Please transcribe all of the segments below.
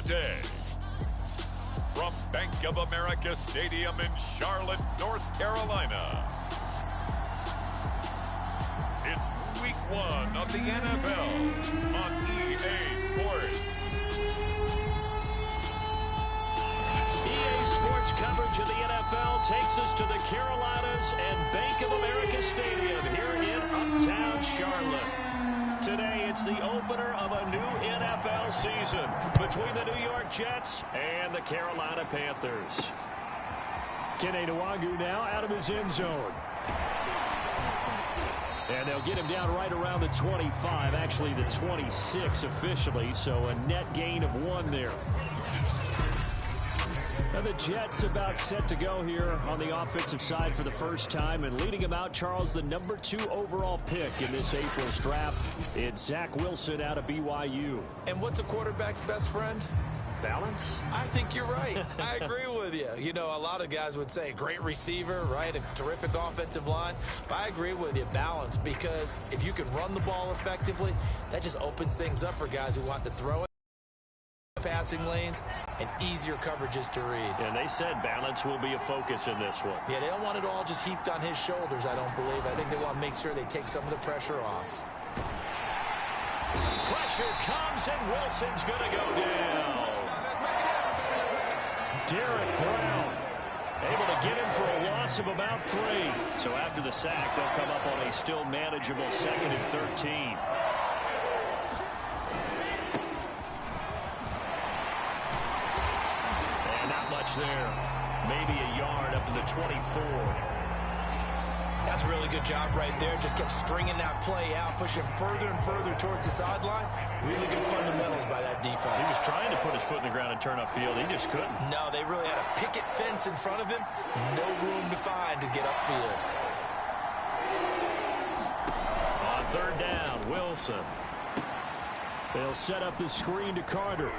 today. From Bank of America Stadium in Charlotte, North Carolina, it's Week 1 of the NFL on EA Sports. EA Sports coverage of the NFL takes us to the Carolinas and Bank of America Stadium here in Uptown Charlotte. Today, it's the opener of a new NFL season between the New York Jets and the Carolina Panthers. Kene Nwangwu now out of his end zone. And they'll get him down right around the 25, actually the 26 officially, so a net gain of 1 there. Now the Jets about set to go here on the offensive side for the first time, and leading him out, Charles, the number 2 overall pick in this April's draft. It's Zach Wilson out of BYU. And what's a quarterback's best friend? Balance? I think you're right. I agree with you. You know, a lot of guys would say great receiver, right? A terrific offensive line. But I agree with you, balance, because if you can run the ball effectively, that just opens things up for guys who want to throw it. Passing lanes and easier coverages to read. And they said balance will be a focus in this one. Yeah, they don't want it all just heaped on his shoulders, I don't believe. I think they want to make sure they take some of the pressure off. Pressure comes, and Wilson's going to go down. Derek Brown able to get him for a loss of about 3. So after the sack, they'll come up on a still manageable 2nd and 13. There, maybe a yard up to the 24. That's a really good job right there. Just kept stringing that play out, pushing further and further towards the sideline. Really good fundamentals by that defense. He was trying to put his foot in the ground and turn upfield. He just couldn't. No, they really had a picket fence in front of him. No room to find to get upfield. On 3rd down, Wilson. They'll set up the screen to Carter.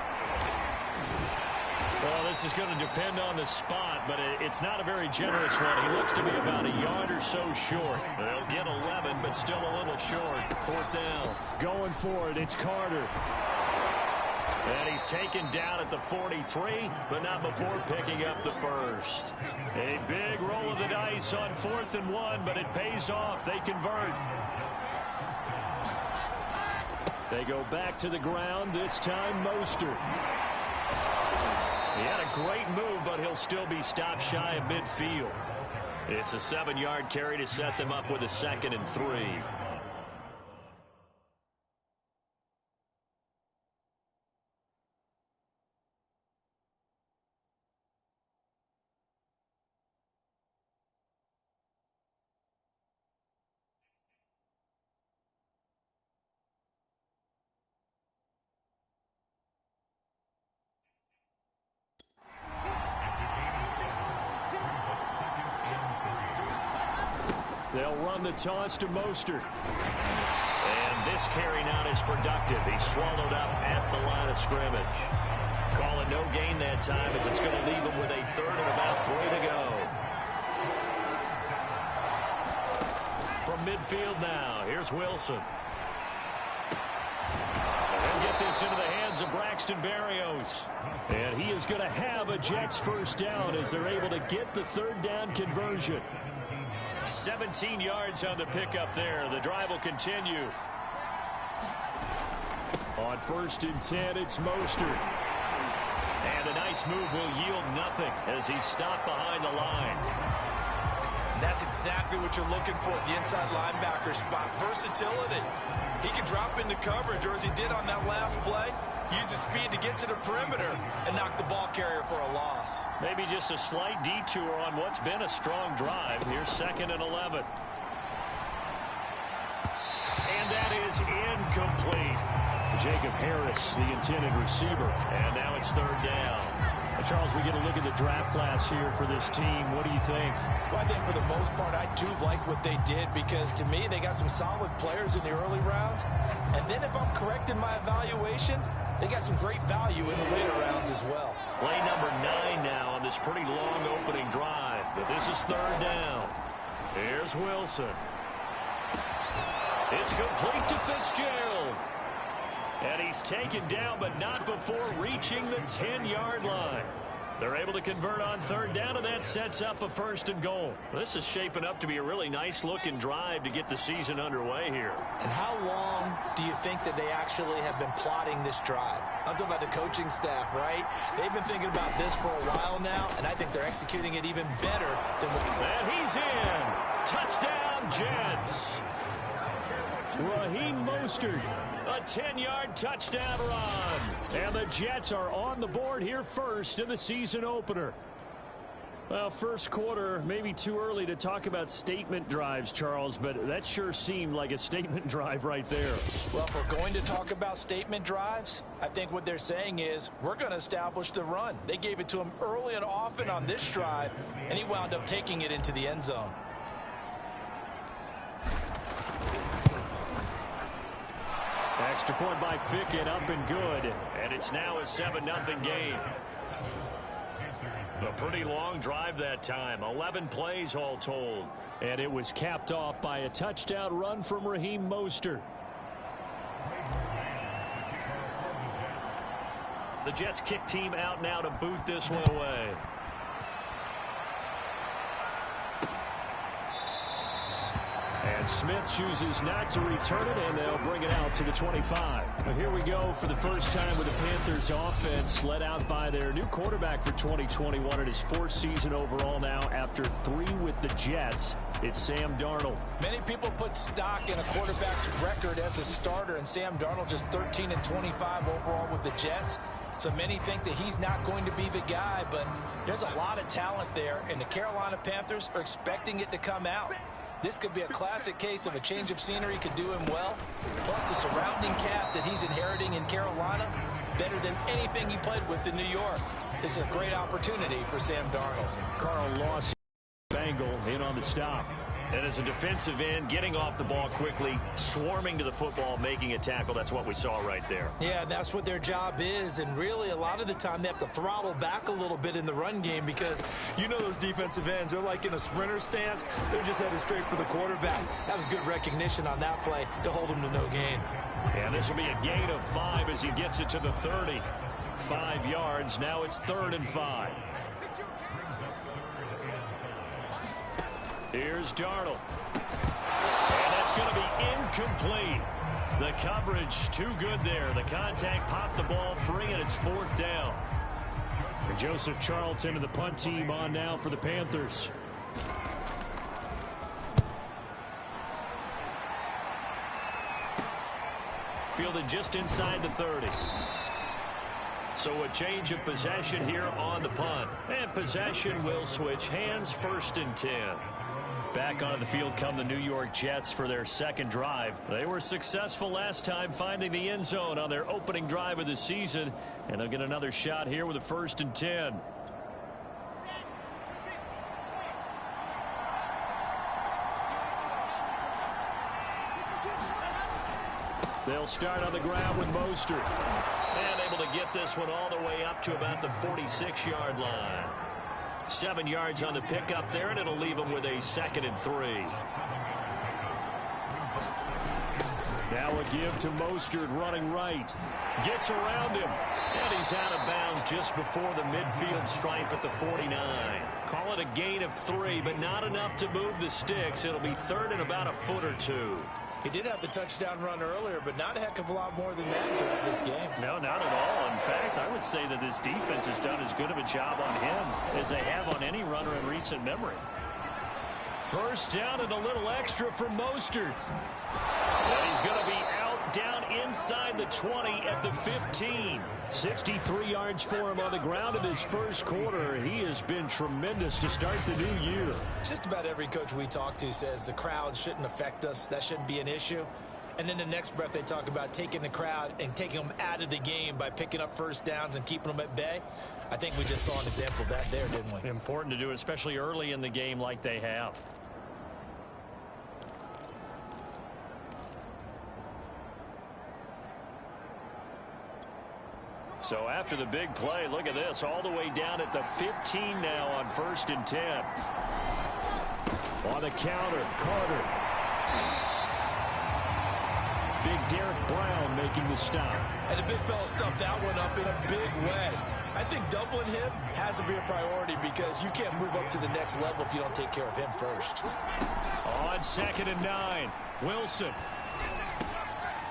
Well, this is going to depend on the spot, but it's not a very generous one. He looks to be about a yard or so short. They'll get 11, but still a little short. 4th down. Going for it, it's Carter. And he's taken down at the 43, but not before picking up the first. A big roll of the dice on 4th and 1, but it pays off. They convert. They go back to the ground, this time Mostert. He had a great move, but he'll still be stopped shy of midfield. It's a 7-yard carry to set them up with a 2nd and 3. They'll run the toss to Mostert. And this carry not as productive. He's swallowed up at the line of scrimmage. Call it no gain that time, as it's going to leave him with a 3rd and about 3 to go. From midfield now, here's Wilson. They'll get this into the hands of Braxton Berrios. And he is going to have a Jets first down as they're able to get the 3rd down conversion. 17 yards on the pickup there. The drive will continue. On 1st and 10, it's Mostert. And a nice move will yield nothing as he's stopped behind the line. And that's exactly what you're looking for at the inside linebacker spot. Versatility. He can drop into coverage, or as he did on that last play, use his speed to get to the perimeter and knock the ball carrier for a loss. Maybe just a slight detour on what's been a strong drive. Here's 2nd and 11. And that is incomplete. Jacob Harris, the intended receiver. And now it's 3rd down. Charles, we get a look at the draft class here for this team. What do you think? Well, I think for the most part, I do like what they did, because to me, they got some solid players in the early rounds. And then if I'm correct in my evaluation, they got some great value in the later rounds as well. Play number 9 now on this pretty long opening drive. But this is 3rd down. Here's Wilson. It's complete to Fitzgerald. And he's taken down, but not before reaching the 10-yard line. They're able to convert on third down, and that sets up a 1st and goal. This is shaping up to be a really nice-looking drive to get the season underway here. And how long do you think that they actually have been plotting this drive? I'm talking about the coaching staff, right? They've been thinking about this for a while now, and I think they're executing it even better than what... And he's in. Touchdown, Jets. Raheem Mostert, a 10-yard touchdown run. And the Jets are on the board here first in the season opener. Well, first quarter, maybe too early to talk about statement drives, Charles, but that sure seemed like a statement drive right there. Well, if we're going to talk about statement drives, I think what they're saying is we're going to establish the run. They gave it to him early and often on this drive, and he wound up taking it into the end zone. Extra point by Fickett, up and good. And it's now a 7-0 game. A pretty long drive that time. 11 plays all told. And it was capped off by a touchdown run from Raheem Mostert. The Jets kick team out now to boot this one away. And Smith chooses not to return it, and they'll bring it out to the 25. Well, here we go for the first time with the Panthers offense led out by their new quarterback for 2021 in his 4th season overall now after 3 with the Jets. It's Sam Darnold. Many people put stock in a quarterback's record as a starter, and Sam Darnold just 13 and 25 overall with the Jets. So many think that he's not going to be the guy, but there's a lot of talent there, and the Carolina Panthers are expecting it to come out. This could be a classic case of a change of scenery could do him well. Plus the surrounding cast that he's inheriting in Carolina, better than anything he played with in New York. This is a great opportunity for Sam Darnold. Carl Lawson, Bengal, in on the stop. And as a defensive end, getting off the ball quickly, swarming to the football, making a tackle. That's what we saw right there. Yeah, that's what their job is. And really, a lot of the time, they have to throttle back a little bit in the run game because you know those defensive ends, they're like in a sprinter stance. They're just headed straight for the quarterback. That was good recognition on that play to hold him to no gain. And this will be a gain of 5 as he gets it to the 30. 5 yards. Now it's 3rd and 5. Here's Darnold. And that's going to be incomplete. The coverage too good there. The contact popped the ball free, and it's 4th down. And Joseph Charlton and the punt team on now for the Panthers. Fielded just inside the 30. So a change of possession here on the punt. And possession will switch hands, 1st and 10. Back onto the field come the New York Jets for their 2nd drive. They were successful last time finding the end zone on their opening drive of the season. And they'll get another shot here with a 1st and 10. They'll start on the ground with Mostert. And able to get this one all the way up to about the 46-yard line. 7 yards on the pickup there, and it'll leave them with a 2nd and 3. Now a give to Mostert running right. Gets around him. And he's out of bounds just before the midfield stripe at the 49. Call it a gain of 3, but not enough to move the sticks. It'll be 3rd and about a foot or 2. He did have the touchdown run earlier, but not a heck of a lot more than that throughout this game. No, not at all. In fact, I would say that this defense has done as good of a job on him as they have on any runner in recent memory. 1st down and a little extra for Mostert. And he's going to be out down inside the 20 at the 15. 63 yards for him on the ground in his 1st quarter. He has been tremendous to start the new year. Just about every coach we talk to says the crowd shouldn't affect us. That shouldn't be an issue. And then the next breath they talk about taking the crowd and taking them out of the game by picking up 1st downs and keeping them at bay. I think we just saw an example of that there, didn't we? Important to do, especially early in the game like they have. So after the big play, look at this, all the way down at the 15 now on 1st and 10. On the counter, Carter. Big Derek Brown making the stop. And the big fella stuffed that one up in a big way. I think doubling him has to be a priority because you can't move up to the next level if you don't take care of him first. On 2nd and 9, Wilson.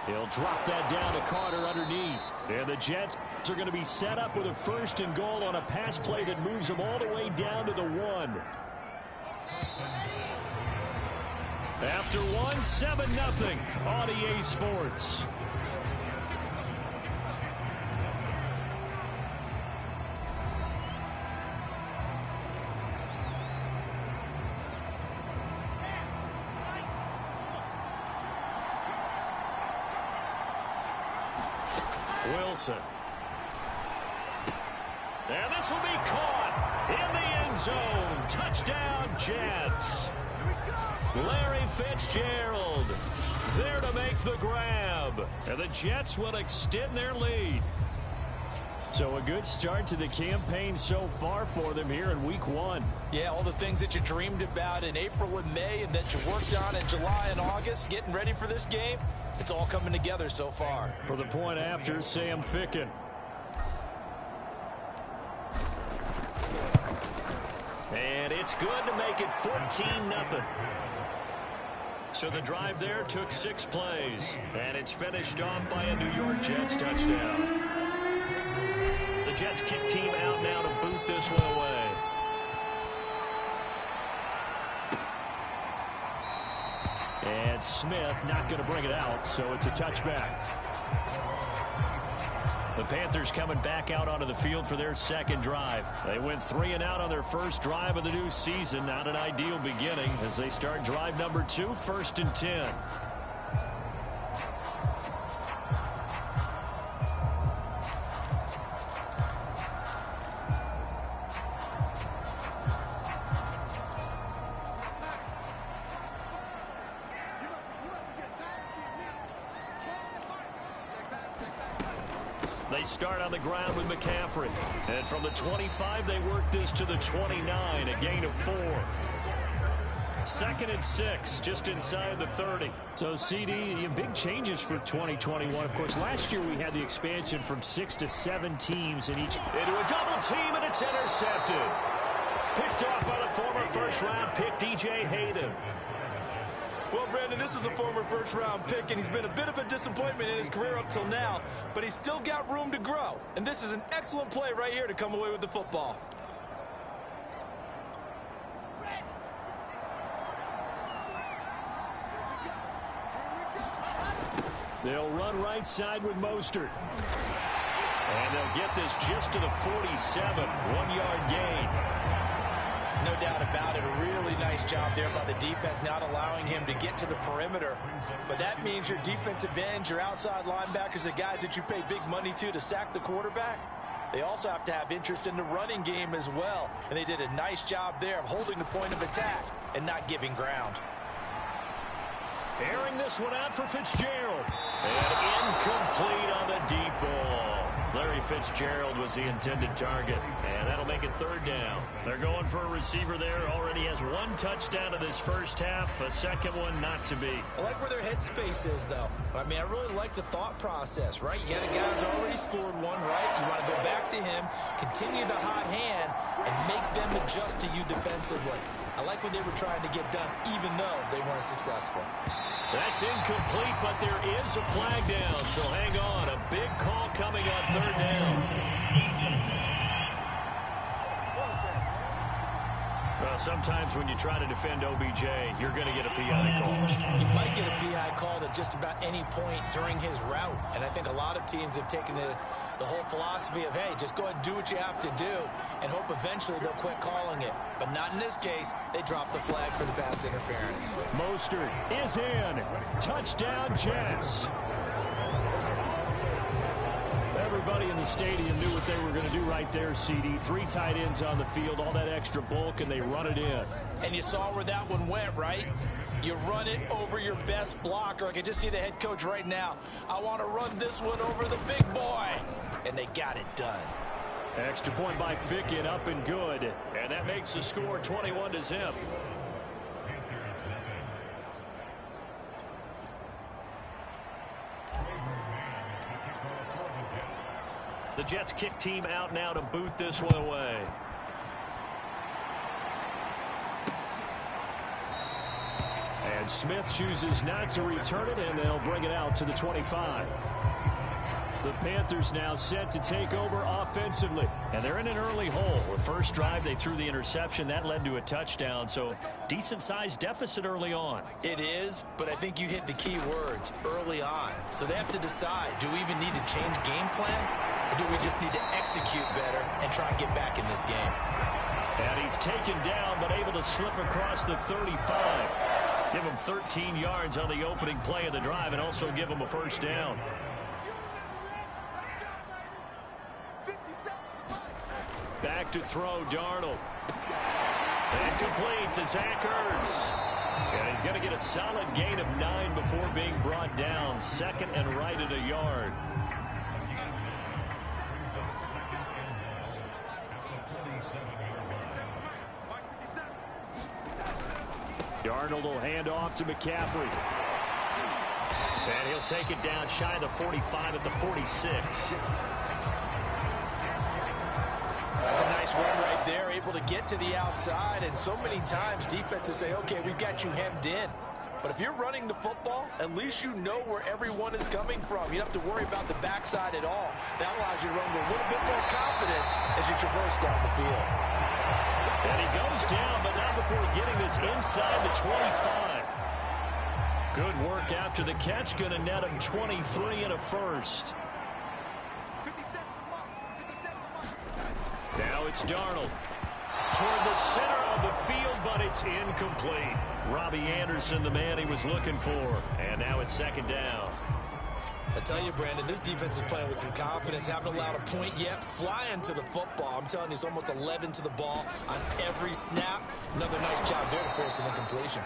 He'll drop that down to Carter underneath. And the Jets are going to be set up with a 1st and goal on a pass play that moves them all the way down to the 1. After 1, 7-0 on EA Sports. Wilson. And this will be caught in the end zone. Touchdown, Jets. Larry Fitzgerald there to make the grab. And the Jets will extend their lead. So a good start to the campaign so far for them here in week 1. Yeah, all the things that you dreamed about in April and May and that you worked on in July and August, getting ready for this game, it's all coming together so far. For the point after, Sam Ficken. And it's good to make it 14-0. So the drive there took 6 plays. And it's finished off by a New York Jets touchdown. The Jets kick team out now to boot this one away. And Smith not going to bring it out, so it's a touchback. The Panthers coming back out onto the field for their 2nd drive. They went 3 and out on their 1st drive of the new season. Not an ideal beginning as they start drive number 2, 1st and 10. They start on the ground with McCaffrey. And from the 25, they work this to the 29, a gain of 4. 2nd and 6, just inside the 30. So, CD, big changes for 2021. Of course, last year we had the expansion from 6 to 7 teams in each. Into a double team, and it's intercepted. Picked off by the former first-round pick, DJ Hayden. Well, Brandon, this is a former first-round pick, and he's been a bit of a disappointment in his career up till now, but he's still got room to grow. And this is an excellent play right here to come away with the football. They'll run right side with Mostert. And they'll get this just to the 47, 1-yard gain. No doubt about it. A really nice job there by the defense, not allowing him to get to the perimeter. But that means your defensive ends, your outside linebackers, the guys that you pay big money to sack the quarterback, they also have to have interest in the running game as well. And they did a nice job there of holding the point of attack and not giving ground. Airing this one out for Fitzgerald. And incomplete on the deep ball. Larry Fitzgerald was the intended target. And that'll make it 3rd down. They're going for a receiver there. Already has 1 touchdown in this first half. A 2nd one not to be. I like where their headspace is, though. I mean, I really like the thought process, right? You got a guy who's already scored 1, right? You want to go back to him, continue the hot hand, and make them adjust to you defensively. I like what they were trying to get done, even though they weren't successful. That's incomplete, but there is a flag down, so hang on. A big call coming on 3rd down. Well, sometimes when you try to defend OBJ, you're going to get a PI call. You might get a PI call at just about any point during his route, and I think a lot of teams have taken the whole philosophy of, hey, just go ahead and do what you have to do and hope eventually they'll quit calling it. But not in this case. They dropped the flag for the pass interference. Mostert is in. Touchdown, Jets. Everybody in the stadium knew what they were going to do right there, CD. 3 tight ends on the field, all that extra bulk, and they run it in. And you saw where that one went, right? You run it over your best blocker. I can just see the head coach right now. I want to run this one over the big boy. And they got it done. Extra point by Ficken, up and good. And that makes the score 21-0. The Jets kick team out now to boot this one away. And Smith chooses not to return it, and they'll bring it out to the 25. The Panthers now set to take over offensively. And they're in an early hole. The first drive, they threw the interception. That led to a touchdown, so decent-sized deficit early on. It is, but I think you hit the key words, early on. So they have to decide, do we even need to change game plan, or do we just need to execute better and try and get back in this game? And he's taken down, but able to slip across the 35. Give him 13 yards on the opening play of the drive and also give him a first down. Back to throw, Darnold. And complete to Zach Ertz. And he's going to get a solid gain of 9 before being brought down. Second and right at a yard. Darnold will hand off to McCaffrey. And he'll take it down shy of the 45 at the 46. That's a nice run right there, able to get to the outside. And so many times defenses say, okay, we've got you hemmed in. But if you're running the football, at least you know where everyone is coming from. You don't have to worry about the backside at all. That allows you to run with a little bit more confidence as you traverse down the field. And he goes down, but not before getting this inside the 25. Good work after the catch. Going to net him 23 and a first. Now it's Darnold. Toward the center of the field, but it's incomplete. Robbie Anderson, the man he was looking for. And now it's second down. I tell you, Brandon, this defense is playing with some confidence. Haven't allowed a point yet. Flying to the football. I'm telling you, it's almost 11 to the ball on every snap. Another nice job there to force an incompletion.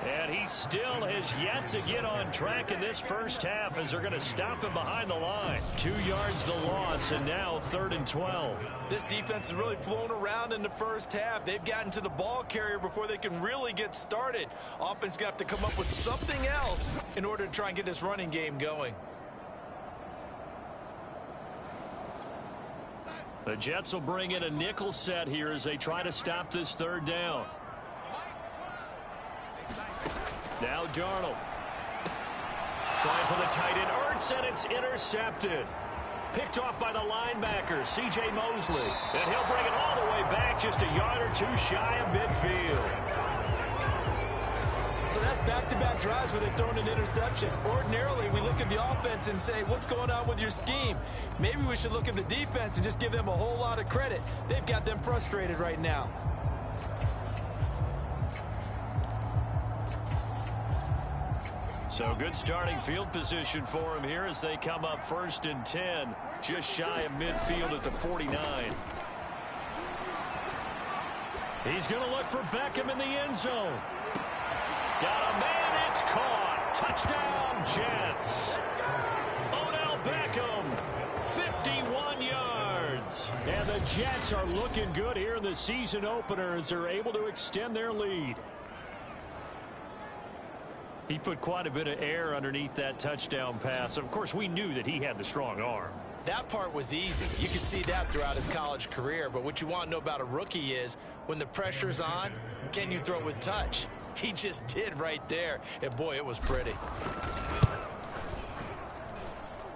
And he still has yet to get on track in this first half as they're going to stop him behind the line. 2 yards the loss, and now 3rd and 12. This defense has really flown around in the first half. They've gotten to the ball carrier before they can really get started. Offense going to have to come up with something else in order to try and get this running game going. The Jets will bring in a nickel set here as they try to stop this 3rd down. Now Darnold. Trying for the tight end, Ertz, and it's intercepted. Picked off by the linebacker, C.J. Mosley. And he'll bring it all the way back, just a yard or two shy of midfield. So that's back-to-back drives where they've thrown an interception. Ordinarily, we look at the offense and say, what's going on with your scheme? Maybe we should look at the defense and just give them a whole lot of credit. They've got them frustrated right now. So good starting field position for him here as they come up 1st and 10, just shy of midfield at the 49. He's going to look for Beckham in the end zone. Got a man, it's caught. Touchdown, Jets. Odell Beckham, 51 yards. And the Jets are looking good here in the season opener as they're able to extend their lead. He put quite a bit of air underneath that touchdown pass. Of course, we knew that he had the strong arm. That part was easy. You could see that throughout his college career. But what you want to know about a rookie is when the pressure's on, can you throw with touch? He just did right there. And, boy, it was pretty.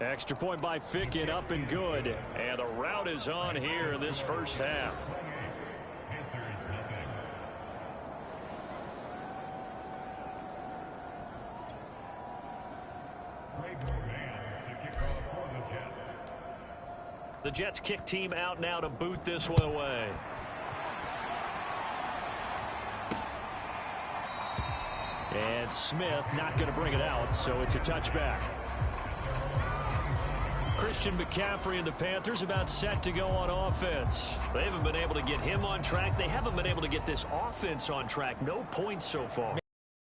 Extra point by Ficken, up and good. And the route is on here in this first half. The Jets kick team out now to boot this one away. And Smith not going to bring it out, so it's a touchback. Christian McCaffrey and the Panthers about set to go on offense. They haven't been able to get him on track. They haven't been able to get this offense on track. No points so far.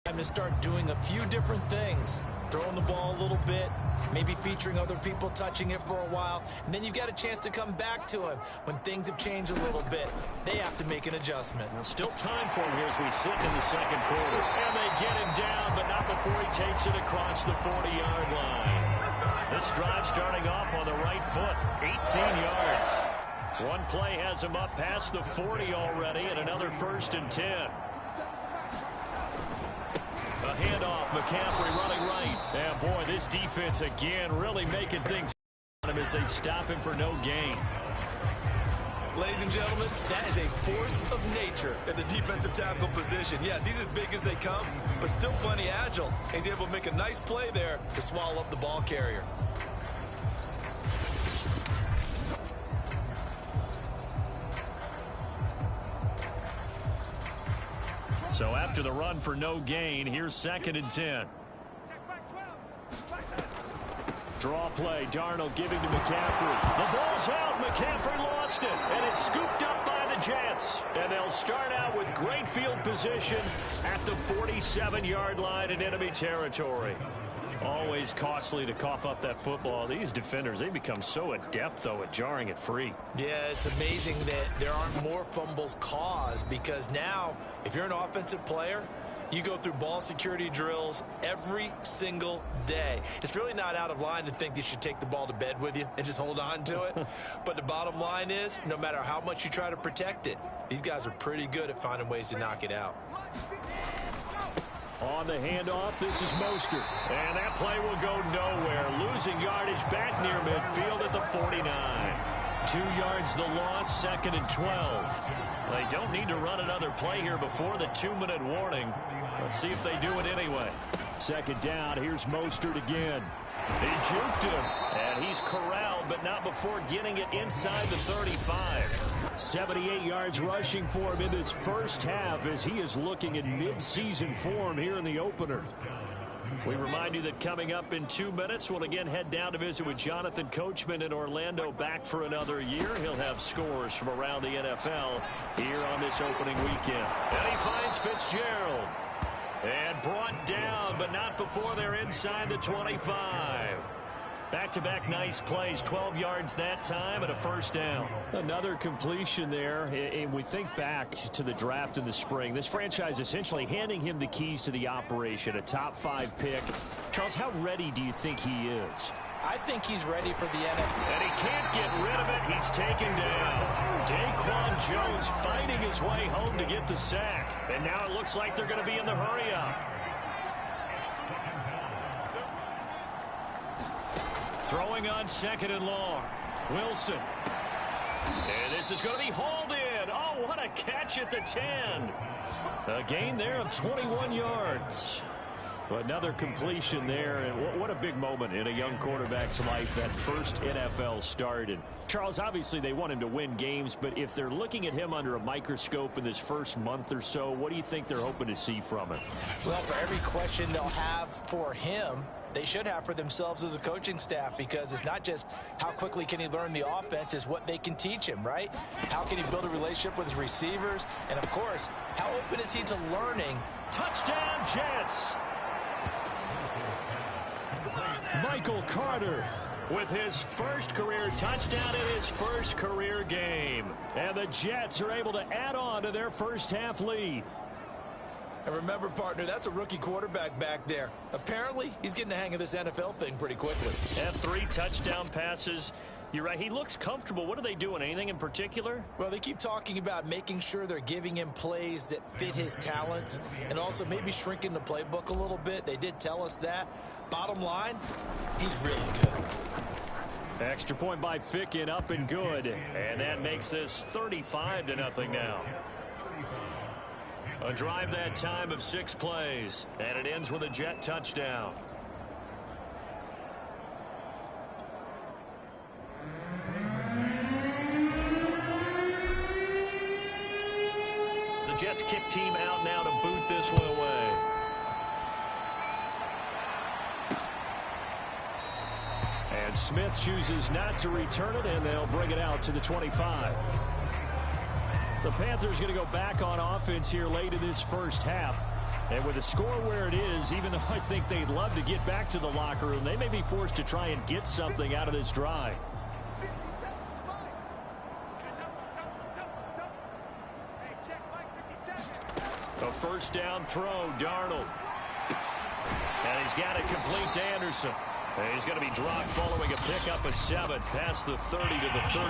Time to start doing a few different things. Throwing the ball a little bit, maybe featuring other people touching it for a while, and then you've got a chance to come back to him when things have changed a little bit. They have to make an adjustment. Well, still time for him here as we sit in the second quarter. And they get him down, but not before he takes it across the 40-yard line. This drive starting off on the right foot. 18 yards. One play has him up past the 40 already, and another 1st and 10. A handoff, McCaffrey running right. And boy, this defense again really making things on him as they stop him for no gain. Ladies and gentlemen, that is a force of nature at the defensive tackle position. Yes, he's as big as they come, but still plenty agile. He's able to make a nice play there to swallow up the ball carrier. So after the run for no gain, here's 2nd and 10. Draw play. Darnold giving to McCaffrey. The ball's out. McCaffrey lost it. And it's scooped up by the Jets. And they'll start out with great field position at the 47-yard line in enemy territory. Always costly to cough up that football. These defenders, they become so adept, though, at jarring it free. Yeah, it's amazing that there aren't more fumbles caused, because now, if you're an offensive player, you go through ball security drills every single day. It's really not out of line to think you should take the ball to bed with you and just hold on to it. But the bottom line is, no matter how much you try to protect it, these guys are pretty good at finding ways to knock it out. On the handoff, this is Mostert. And that play will go nowhere. Losing yardage back near midfield at the 49. 2 yards the loss, 2nd and 12. They don't need to run another play here before the 2-minute warning. Let's see if they do it anyway. 2nd down, here's Mostert again. He juked him, and he's corralled, but not before getting it inside the 35. 78 yards rushing for him in this first half as he is looking in mid-season form here in the opener. We remind you that coming up in 2 minutes, we'll again head down to visit with Jonathan Coachman in Orlando, back for another year. He'll have scores from around the NFL here on this opening weekend. And he finds Fitzgerald. And brought down, but not before they're inside the 25. Back-to-back nice plays, 12 yards that time and a 1st down. Another completion there, and we think back to the draft in the spring. This franchise essentially handing him the keys to the operation, a top 5 pick. Charles, how ready do you think he is? I think he's ready for the NFL. And he can't get rid of it. He's taken down. Daquan Jones fighting his way home to get the sack. And now it looks like they're going to be in the hurry-up. Throwing on 2nd and long. Wilson. And this is going to be hauled in. Oh, what a catch at the 10. A gain there of 21 yards. Another completion there, and what a big moment in a young quarterback's life, that first NFL start. And Charles, obviously they want him to win games, but if they're looking at him under a microscope in this first month or so, what do you think they're hoping to see from him? Well, for every question they'll have for him, they should have for themselves as a coaching staff, because it's not just how quickly can he learn the offense, it's what they can teach him, right? How can he build a relationship with his receivers? And, of course, how open is he to learning? Touchdown, Jets! Michael Carter with his first career touchdown in his first career game. And the Jets are able to add on to their first half lead. And remember, partner, that's a rookie quarterback back there. Apparently, he's getting the hang of this NFL thing pretty quickly. And 3 touchdown passes. You're right, he looks comfortable. What are they doing? Anything in particular? Well, they keep talking about making sure they're giving him plays that fit his talents, and also maybe shrinking the playbook a little bit. They did tell us that. Bottom line, he's really good. Extra point by Ficken, up and good. And that makes this 35-0 now. A drive that time of 6 plays. And it ends with a Jet touchdown. The Jets kick team out now to boot this one away. And Smith chooses not to return it, and they'll bring it out to the 25. The Panthers going to go back on offense here late in this first half. And with the score where it is, even though I think they'd love to get back to the locker room, they may be forced to try and get something out of this drive. A 1st down throw, Darnold. And he's got it complete to Anderson. And he's going to be dropped following a pickup of 7 past the 30 to the 32.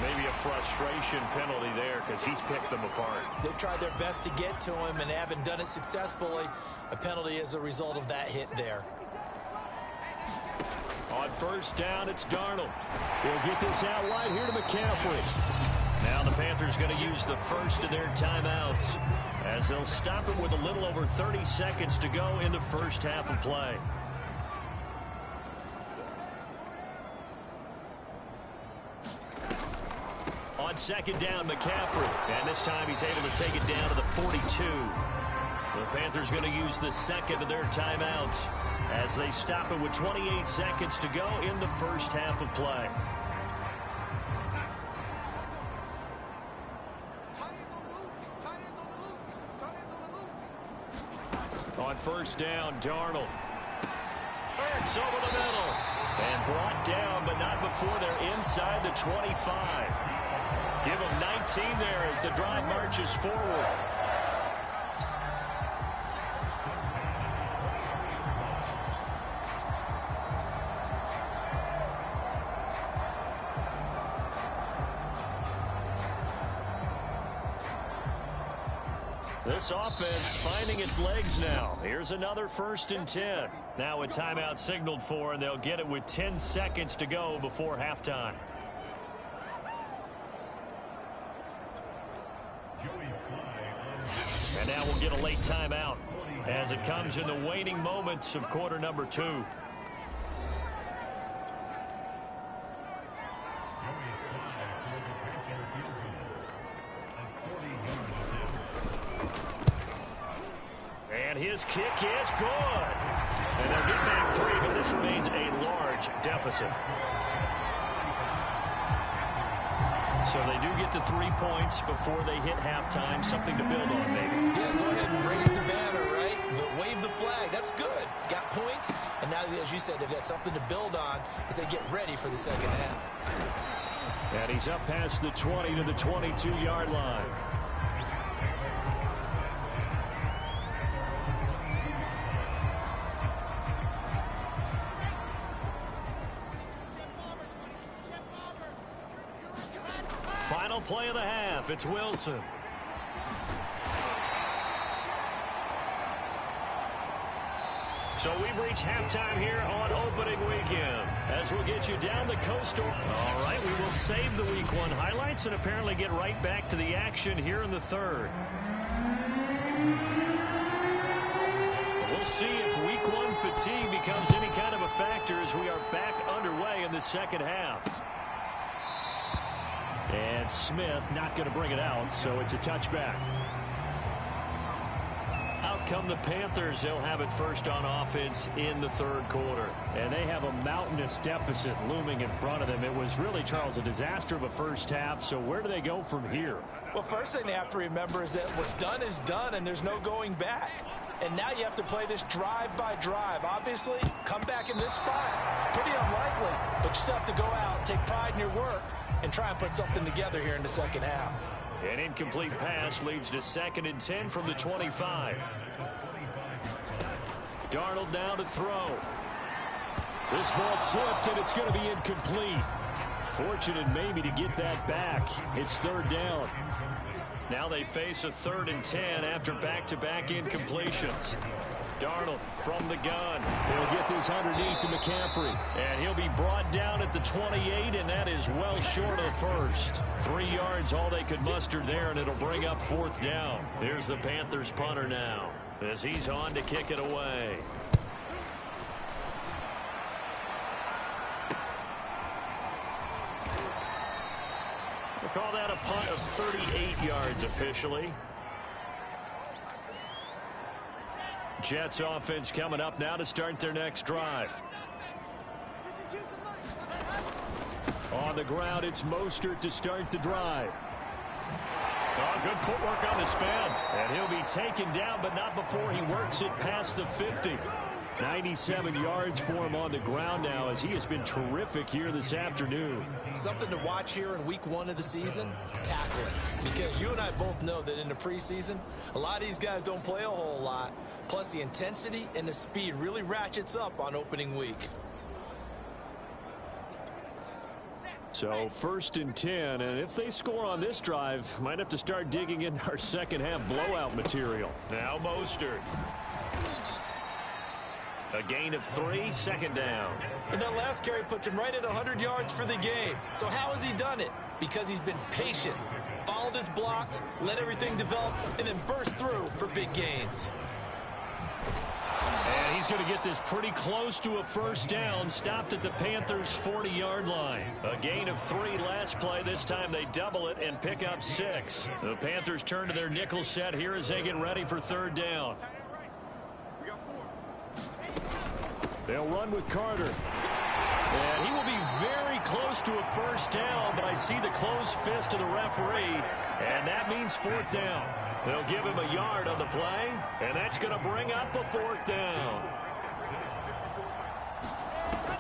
Maybe a frustration penalty there because he's picked them apart. They've tried their best to get to him and haven't done it successfully. A penalty as a result of that hit there. On first down, it's Darnold. We'll get this out wide here to McCaffrey. Now the Panthers going to use the first of their timeouts as they'll stop it with a little over 30 seconds to go in the first half of play. On second down, McCaffrey. And this time he's able to take it down to the 42. The Panthers going to use the second of their timeouts as they stop it with 28 seconds to go in the first half of play. On first down, Darnold. Hurts over the middle. And brought down, but not before they're inside the 25. Give them 19 there as the drive marches forward. This offense finding its legs now. Here's another 1st and 10. Now a timeout signaled for, and they'll get it with 10 seconds to go before halftime. And now we'll get a late timeout as it comes in the waning moments of quarter number 2. And his kick is good. And they'll get back 3, but this remains a large deficit. So they do get to 3 points before they hit halftime. Something to build on, maybe. Yeah, go ahead and raise the banner, right? Wave the flag. That's good. Got points. And now, as you said, they've got something to build on as they get ready for the second half. And he's up past the 20 to the 22-yard line. Final play of the half. It's Wilson. So we've reached halftime here on opening weekend as we'll get you down the coastal. All right, we will save the week 1 highlights and apparently get right back to the action here in the 3rd. We'll see if week 1 fatigue becomes any kind of a factor as we are back underway in the second half. And Smith not going to bring it out, so it's a touchback. Out come the Panthers. They'll have it first on offense in the 3rd quarter. And they have a mountainous deficit looming in front of them. It was really, Charles, a disaster of a first half. So where do they go from here? Well, first thing they have to remember is that what's done is done, and there's no going back. And now you have to play this drive by drive. Obviously, come back in this spot. Pretty unlikely, but you still have to go out, take pride in your work, and try and put something together here in the second half. An incomplete pass leads to 2nd and 10 from the 25. Darnold now to throw. This ball tipped, and it's going to be incomplete. Fortunate maybe to get that back. It's 3rd down. Now they face a 3rd and 10 after back-to-back incompletions. Darnold from the gun. He'll get this underneath to McCaffrey. And he'll be brought down at the 28, and that is well short of the first. 3 yards, all they could muster there, and it'll bring up 4th down. Here's the Panthers punter now as he's on to kick it away. We'll call that a punt of 38 yards officially. Jets offense coming up now to start their next drive. On the ground, it's Mostert to start the drive. Oh, good footwork on the spin. And he'll be taken down, but not before he works it past the 50. 97 yards for him on the ground now, as he has been terrific here this afternoon. Something to watch here in week 1 of the season, tackling. Because you and I both know that in the preseason, a lot of these guys don't play a whole lot. Plus, the intensity and the speed really ratchets up on opening week. So 1st and 10, and if they score on this drive, might have to start digging in our second half blowout material. Now Mostert. A gain of 3, 2nd down. And that last carry puts him right at 100 yards for the game. So how has he done it? Because he's been patient, followed his blocks, let everything develop, and then burst through for big gains. And he's going to get this pretty close to a 1st down, stopped at the Panthers' 40-yard line. A gain of 3 last play. This time they double it and pick up 6. The Panthers turn to their nickel set here as they get ready for 3rd down. They'll run with Carter. And he will be very close to a 1st down, but I see the closed fist of the referee, and that means 4th down. They'll give him a yard on the play, and that's going to bring up a 4th down.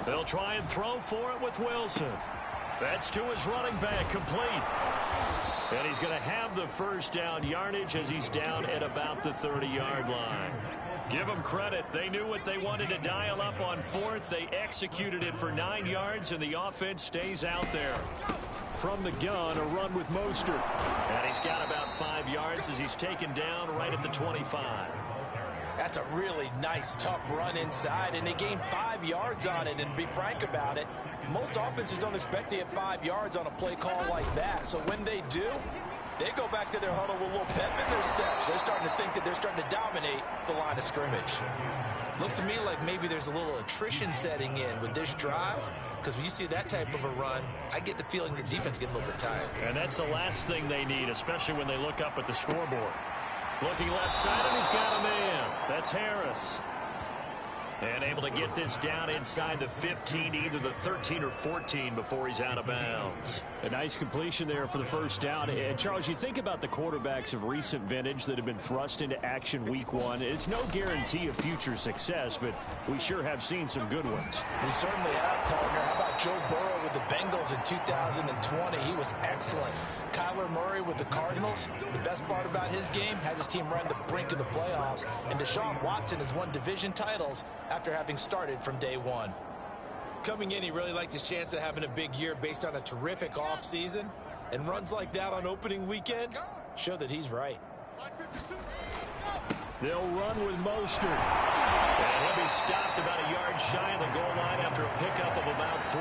They'll try and throw for it with Wilson. That's to his running back, complete. And he's going to have the 1st down yardage as he's down at about the 30-yard line. Give them credit. They knew what they wanted to dial up on 4th. They executed it for 9 yards, and the offense stays out there. From the gun, a run with Mostert. And he's got about 5 yards as he's taken down right at the 25. That's a really nice, tough run inside, and they gained 5 yards on it. And to be frank about it, most offenses don't expect to get 5 yards on a play call like that. So when they do, they go back to their huddle with a little pep in their steps. They're starting to think that they're starting to dominate the line of scrimmage. Looks to me like maybe there's a little attrition setting in with this drive, because when you see that type of a run, I get the feeling the defense getting a little bit tired. And that's the last thing they need, especially when they look up at the scoreboard. Looking left side, and he's got a man. That's Harris. And able to get this down inside the 15, either the 13 or 14 before he's out of bounds. A nice completion there for the 1st down. And Charles, you think about the quarterbacks of recent vintage that have been thrust into action week 1. It's no guarantee of future success, but we sure have seen some good ones. We certainly have, partner. How about Joe Burrow with the Bengals in 2020? He was excellent. Kyler Murray with the Cardinals. The best part about his game, has his team run the brink of the playoffs. And Deshaun Watson has won division titles after having started from day 1. Coming in, he really liked his chance of having a big year based on a terrific offseason. And runs like that on opening weekend show that he's right. They'll run with Mostert. And he'll be stopped about a yard shy of the goal line after a pickup of about 3.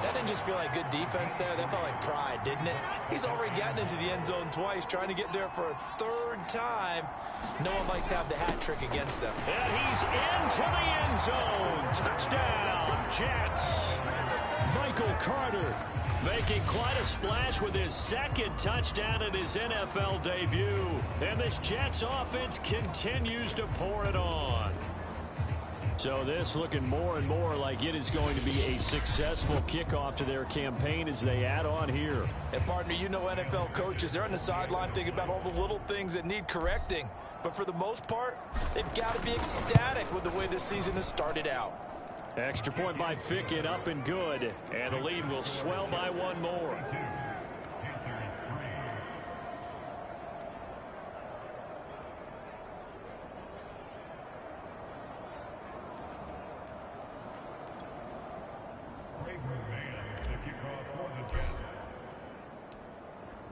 That didn't just feel like good defense there. That felt like pride, didn't it? He's already gotten into the end zone twice, trying to get there for a 3rd time. No one likes to have the hat trick against them. And he's into the end zone. Touchdown, Jets. Michael Carter making quite a splash with his 2nd touchdown in his NFL debut. And this Jets offense continues to pour it on. So this looking more and more like it is going to be a successful kickoff to their campaign as they add on here. And partner, you know NFL coaches, they're on the sideline thinking about all the little things that need correcting. But for the most part, they've got to be ecstatic with the way this season has started out. Extra point by Fickett, up and good. And the lead will swell by 1 more.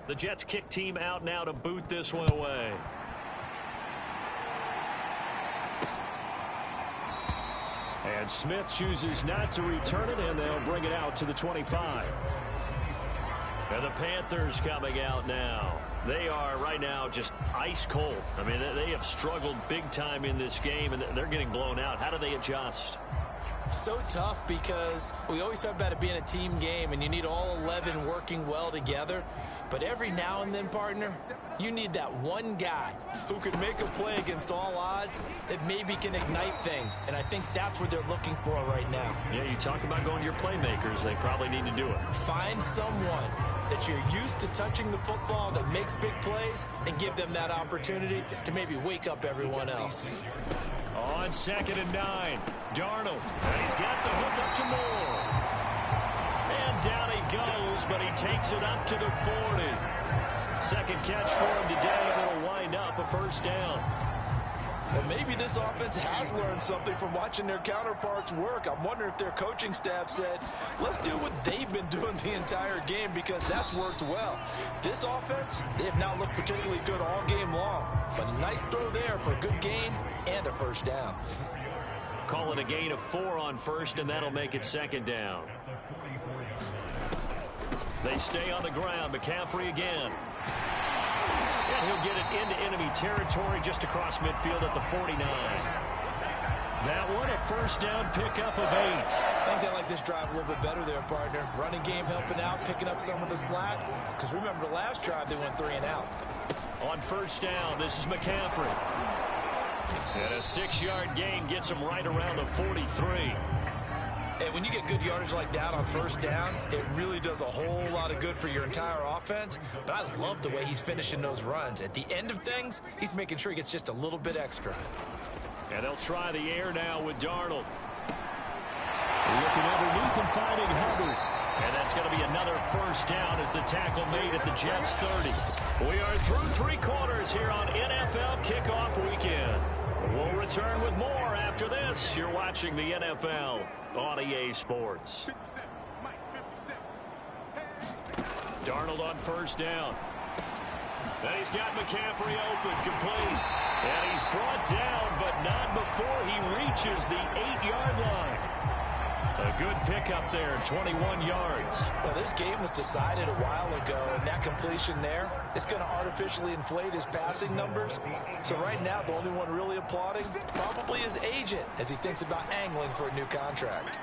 The Jets kick team out now to boot this one away. And Smith chooses not to return it, and they'll bring it out to the 25. And the Panthers coming out now. They are right now just ice cold. I mean, they have struggled big time in this game, and they're getting blown out. How do they adjust? So tough, because we always talk about it being a team game and you need all 11 working well together. But every now and then, partner, you need that one guy who could make a play against all odds that maybe can ignite things. And I think that's what they're looking for right now. Yeah, you talk about going to your playmakers. They probably need to do it. Find someone that you're used to touching the football that makes big plays and give them that opportunity to maybe wake up everyone else. On 2nd and 9, Darnold. And he's got the hook up to Moore. And down he goes, but he takes it up to the 40. Second catch for him today, and it'll wind up a first down. Well, maybe this offense has learned something from watching their counterparts work. I'm wondering if their coaching staff said, let's do what they've been doing the entire game, because that's worked well. This offense, they have not looked particularly good all game long. But a nice throw there for a good gain and a first down. Call it a gain of 4 on first, and that'll make it second down. They stay on the ground. McCaffrey again. And he'll get it into enemy territory just across midfield at the 49. That one, a first down pickup of 8. I think they like this drive a little bit better there, partner. Running game helping out, picking up some of the slack. Because remember, the last drive they went 3 and out. On first down, this is McCaffrey. And a 6-yard gain gets him right around the 43. And when you get good yardage like that on first down, it really does a whole lot of good for your entire offense. But I love the way he's finishing those runs. At the end of things, he's making sure he gets just a little bit extra. And they'll try the air now with Darnold. Looking underneath and finding Hubbard. And that's going to be another first down as the tackle made at the Jets' 30. We are through 3 quarters here on NFL Kickoff Weekend. We'll return with more after this. You're watching the NFL on EA Sports. Darnold on first down. And he's got McCaffrey open, complete. And he's brought down, but not before he reaches the 8-yard line. A good pickup there, 21 yards. Well, this game was decided a while ago, and that completion there is going to artificially inflate his passing numbers. So right now, the only one really applauding probably his agent as he thinks about angling for a new contract.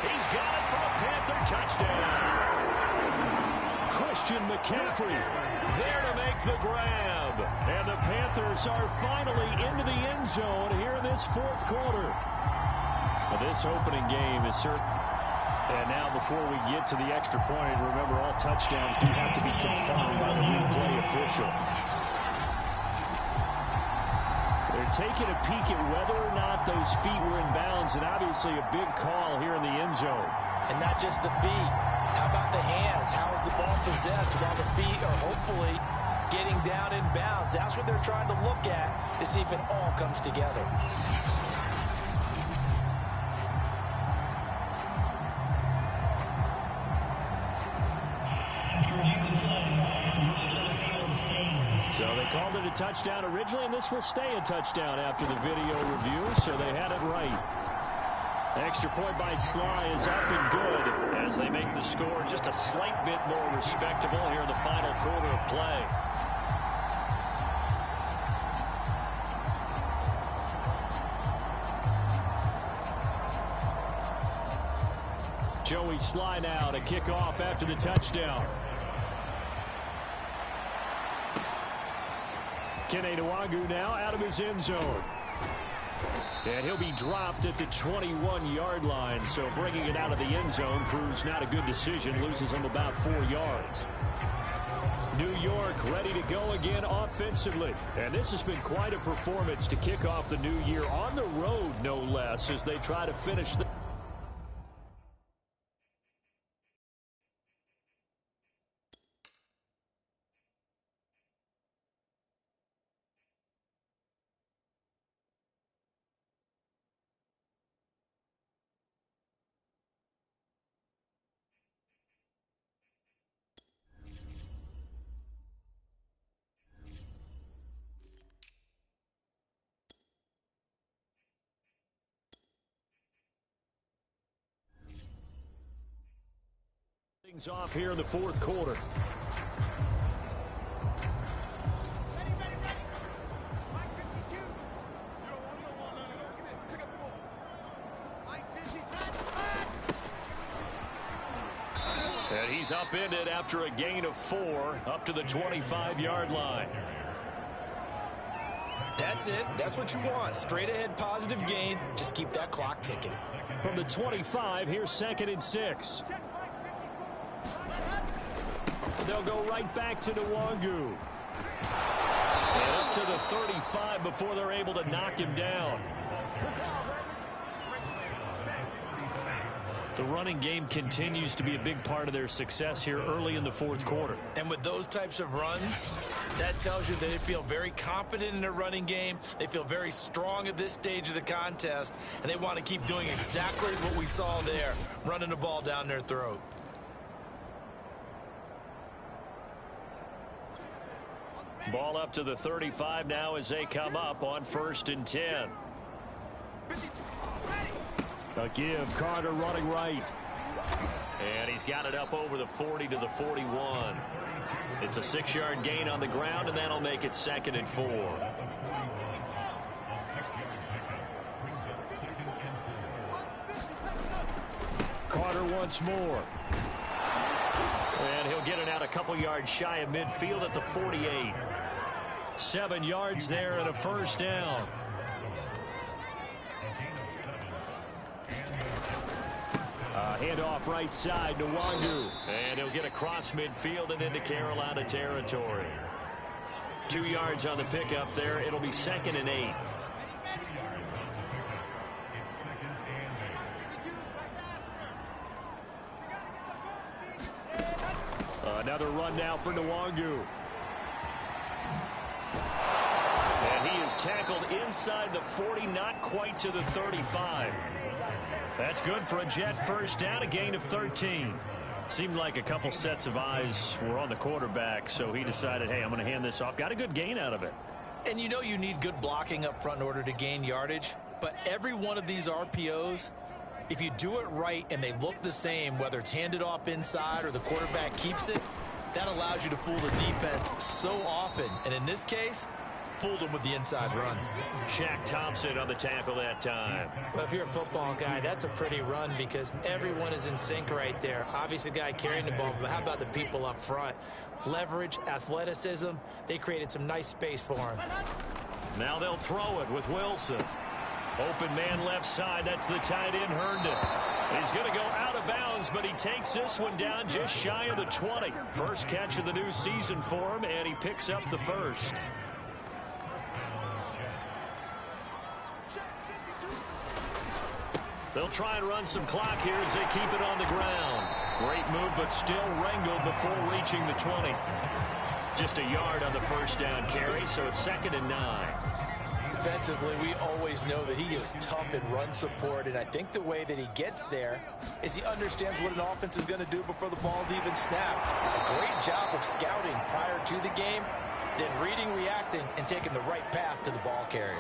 He's got it for a Panther touchdown. Christian McCaffrey there to make the grab. And the Panthers are finally into the end zone here in this 4th quarter. This opening game is certain. And now before we get to the extra point, remember all touchdowns do have to be confirmed by the replay official. They're taking a peek at whether or not those feet were in bounds, and obviously a big call here in the end zone. And not just the feet. How about the hands? How is the ball possessed while the feet are hopefully getting down in bounds? That's what they're trying to look at to see if it all comes together. So they called it a touchdown originally, and this will stay a touchdown after the video review, so they had it right. Extra point by Sly is up and good as they make the score just a slight bit more respectable here in the final quarter of play. Joey Sly now to kick off after the touchdown. Kene Nwangwu now out of his end zone. And he'll be dropped at the 21-yard line, so bringing it out of the end zone proves not a good decision, loses him about 4 yards. New York ready to go again offensively. And this has been quite a performance to kick off the new year on the road, no less, as they try to finish the things off here in the 4th quarter. And he's upended after a gain of 4 up to the 25-yard line. That's it. That's what you want. Straight ahead positive gain. Just keep that clock ticking. From the 25, here's 2nd and 6. They'll go right back to Nwangwu. And up to the 35 before they're able to knock him down. The running game continues to be a big part of their success here early in the fourth quarter. And with those types of runs, that tells you that they feel very confident in their running game. They feel very strong at this stage of the contest, and they want to keep doing exactly what we saw there, running the ball down their throat. Ball up to the 35 now as they come up on 1st and 10. A give, Carter running right. And he's got it up over the 40 to the 41. It's a 6-yard gain on the ground, and that'll make it 2nd and 4. Carter once more. And he'll get it out a couple yards shy of midfield at the 48. 7 yards there and a 1st down. Handoff right side to Wangu. And he'll get across midfield and into Carolina territory. 2 yards on the pickup there. It'll be 2nd and 8. Another run now for Nwangu. And he is tackled inside the 40, not quite to the 35. That's good for a Jet 1st down, a gain of 13. Seemed like a couple sets of eyes were on the quarterback, so he decided, hey, I'm going to hand this off. Got a good gain out of it. And you know you need good blocking up front in order to gain yardage, but every one of these RPOs, if you do it right and they look the same, whether it's handed off inside or the quarterback keeps it, that allows you to fool the defense so often. And in this case, fooled them with the inside run. Shaq Thompson on the tackle that time. Well, if you're a football guy, that's a pretty run because everyone is in sync right there. Obviously, the guy carrying the ball, but how about the people up front? Leverage, athleticism, they created some nice space for him. Now they'll throw it with Wilson. Open man left side. That's the tight end, Herndon. He's going to go out of bounds, but he takes this one down just shy of the 20. First catch of the new season for him, and he picks up the first. They'll try and run some clock here as they keep it on the ground. Great move, but still wrangled before reaching the 20. Just a yard on the 1st down carry, so it's 2nd and 9. Defensively, we always know that he is tough in run support, and I think the way that he gets there is he understands what an offense is going to do before the ball's even snapped. A great job of scouting prior to the game, then reading, reacting, and taking the right path to the ball carrier.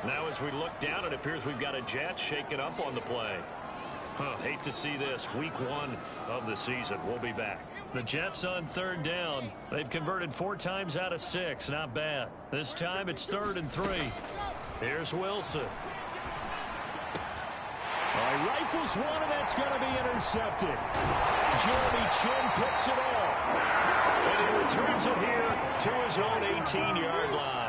Now as we look down, it appears we've got a Jet shaking up on the play. Hate to see this. Week 1 of the season. We'll be back. The Jets on 3rd down. They've converted 4 times out of 6. Not bad. This time it's 3rd and 3. Here's Wilson. He rifles one, and that's going to be intercepted. Jeremy Chin picks it off. And he returns it here to his own 18-yard line.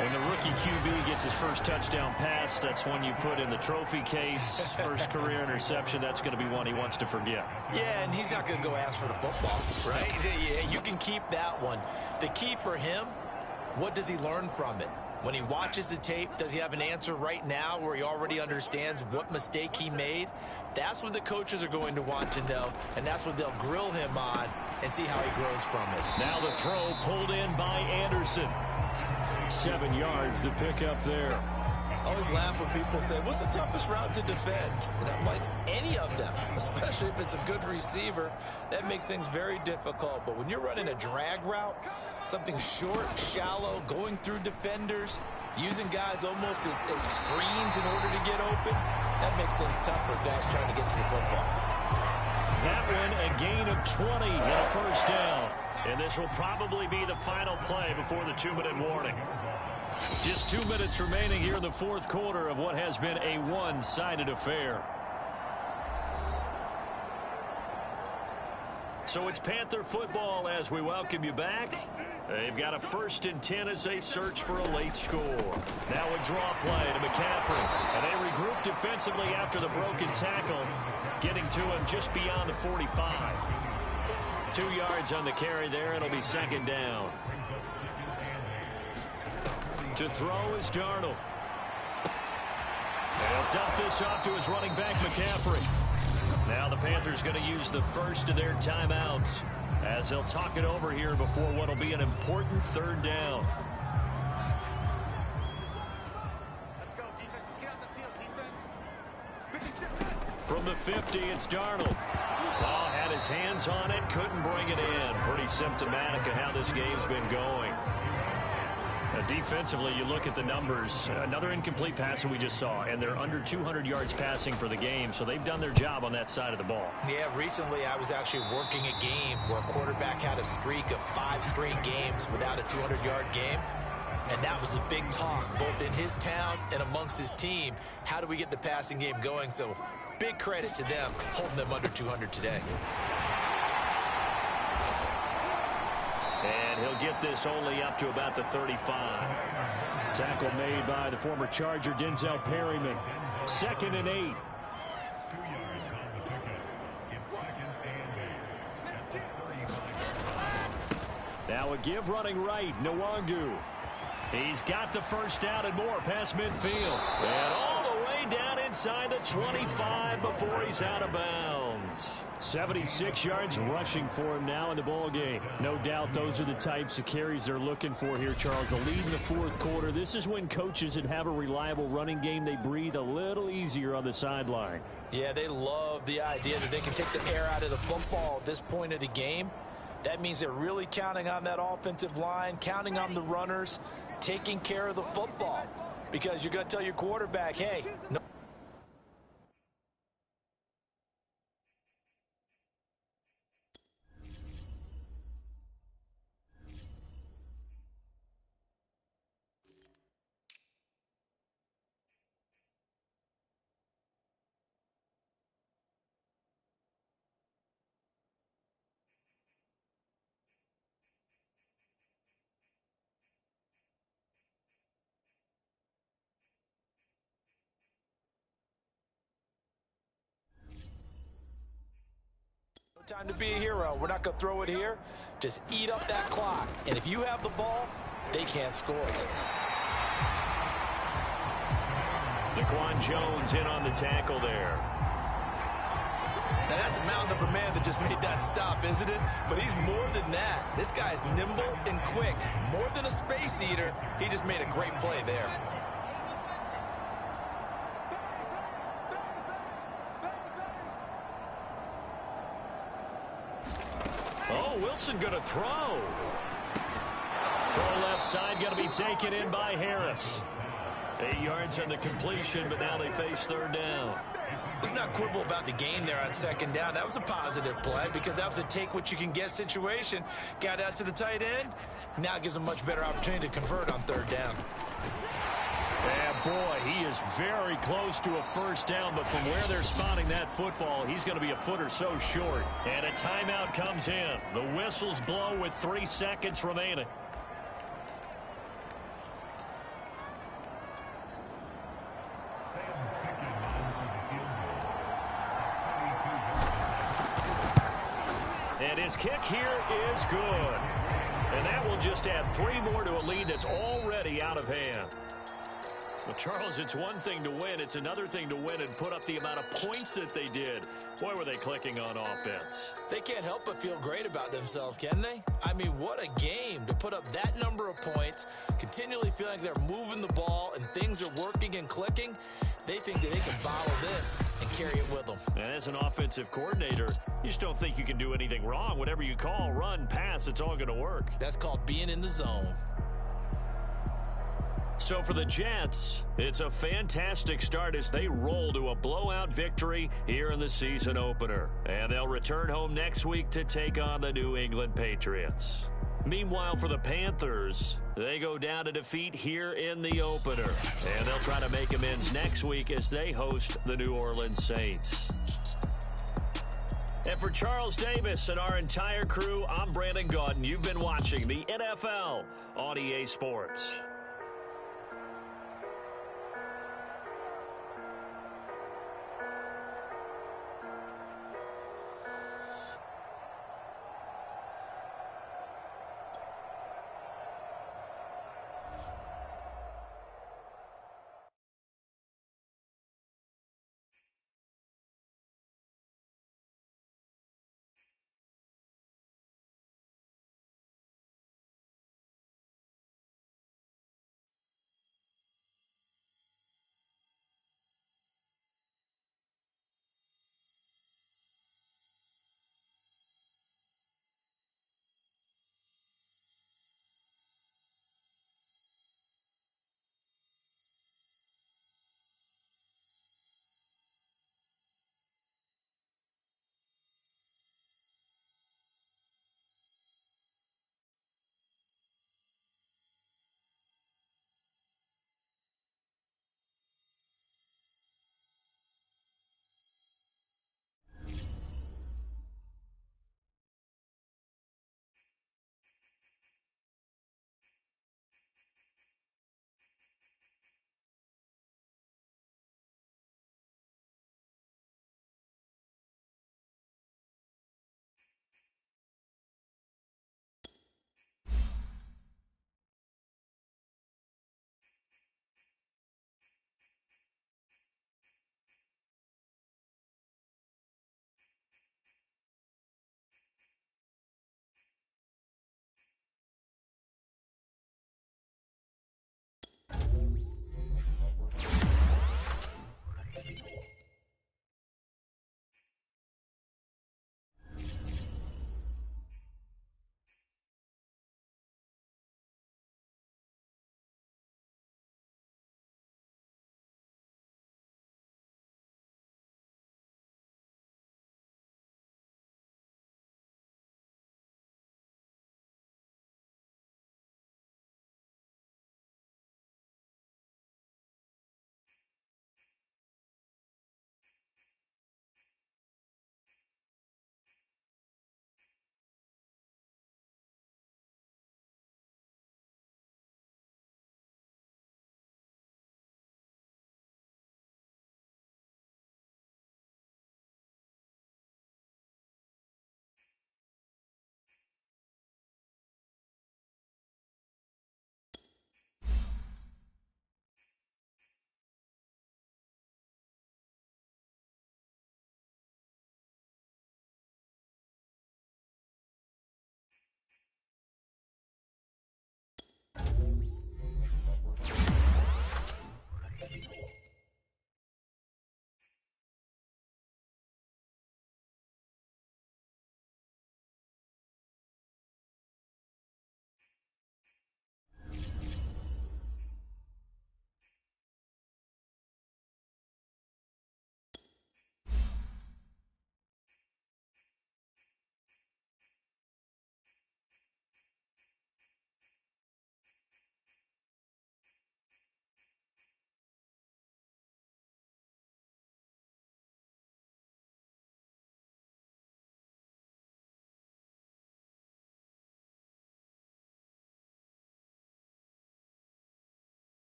When the rookie QB gets his first touchdown pass, that's one you put in the trophy case. First career interception, that's going to be one he wants to forget. Yeah, and he's not going to go ask for the football, right? Yeah, you can keep that one. The key for him, what does he learn from it? When he watches the tape, does he have an answer right now where he already understands what mistake he made? That's what the coaches are going to want to know, and that's what they'll grill him on and see how he grows from it. Now the throw pulled in by Anderson. 7 yards, the pickup there. I always laugh when people say, what's the toughest route to defend? And I'm like, any of them, especially if it's a good receiver. That makes things very difficult. But when you're running a drag route, something short, shallow, going through defenders, using guys almost as screens in order to get open, that makes things tough for guys trying to get to the football. That one, a gain of 20 and a 1st down. And this will probably be the final play before the 2-minute warning. Just 2 minutes remaining here in the 4th quarter of what has been a one-sided affair. So it's Panther football as we welcome you back. They've got a 1st and 10 as they search for a late score. Now a draw play to McCaffrey. And they regroup defensively after the broken tackle, getting to him just beyond the 45. 2 yards on the carry there. It'll be 2nd down. To throw is Darnold. They'll dump this off to his running back, McCaffrey. Now the Panthers going to use the first of their timeouts as they'll talk it over here before what will be an important third down. Let's go, defense. Let's get out the field, defense. From the 50, it's Darnold. Oh, had his hands on it, couldn't bring it in. Pretty symptomatic of how this game's been going. Defensively, you look at the numbers. Another incomplete pass that we just saw, and they're under 200 yards passing for the game, so they've done their job on that side of the ball. Yeah, recently I was actually working a game where a quarterback had a streak of 5 straight games without a 200-yard game, and that was a big talk, both in his town and amongst his team. How do we get the passing game going? So big credit to them, holding them under 200 today. And he'll get this only up to about the 35. Tackle made by the former Charger, Denzel Perryman. 2nd and 8. Now a give running right, Nwangu. He's got the first down and more past midfield. And all the way down inside the 25 before he's out of bounds. 76 yards rushing for him now in the ball game. No doubt those are the types of carries they're looking for here, Charles. The lead in the fourth quarter. This is when coaches that have a reliable running game, they breathe a little easier on the sideline. Yeah, they love the idea that they can take the air out of the football at this point of the game. That means they're really counting on that offensive line, counting on the runners, taking care of the football. Because you're going to tell your quarterback, hey, no. Time to be a hero. We're not going to throw it here. Just eat up that clock. And if you have the ball, they can't score. Daquan Jones in on the tackle there. Now that's a mountain of a man that just made that stop, isn't it? But he's more than that. This guy's nimble and quick. More than a space eater. He just made a great play there. Oh, Wilson going to throw. Throw left side going to be taken in by Harris. 8 yards on the completion, but now they face third down. Let's not quibble about the gain there on 2nd down. That was a positive play because that was a take-what-you-can-get situation. Got out to the tight end. Now it gives them much better opportunity to convert on 3rd down. And boy, he is very close to a first down, but from where they're spotting that football, he's going to be a foot or so short. And a timeout comes in. The whistles blow with 3 seconds remaining. And his kick here is good. And that will just add 3 more to a lead that's already out of hand. Well, Charles, it's one thing to win. It's another thing to win and put up the amount of points that they did. Boy, were they clicking on offense. They can't help but feel great about themselves, can they? I mean, what a game to put up that number of points, continually feeling like they're moving the ball and things are working and clicking. They think that they can bottle this and carry it with them. And as an offensive coordinator, you just don't think you can do anything wrong. Whatever you call, run, pass, it's all going to work. That's called being in the zone. So for the Jets, it's a fantastic start as they roll to a blowout victory here in the season opener. And they'll return home next week to take on the New England Patriots. Meanwhile, for the Panthers, they go down to defeat here in the opener. And they'll try to make amends next week as they host the New Orleans Saints. And for Charles Davis and our entire crew, I'm Brandon Gaudin. You've been watching the NFL on EA Sports.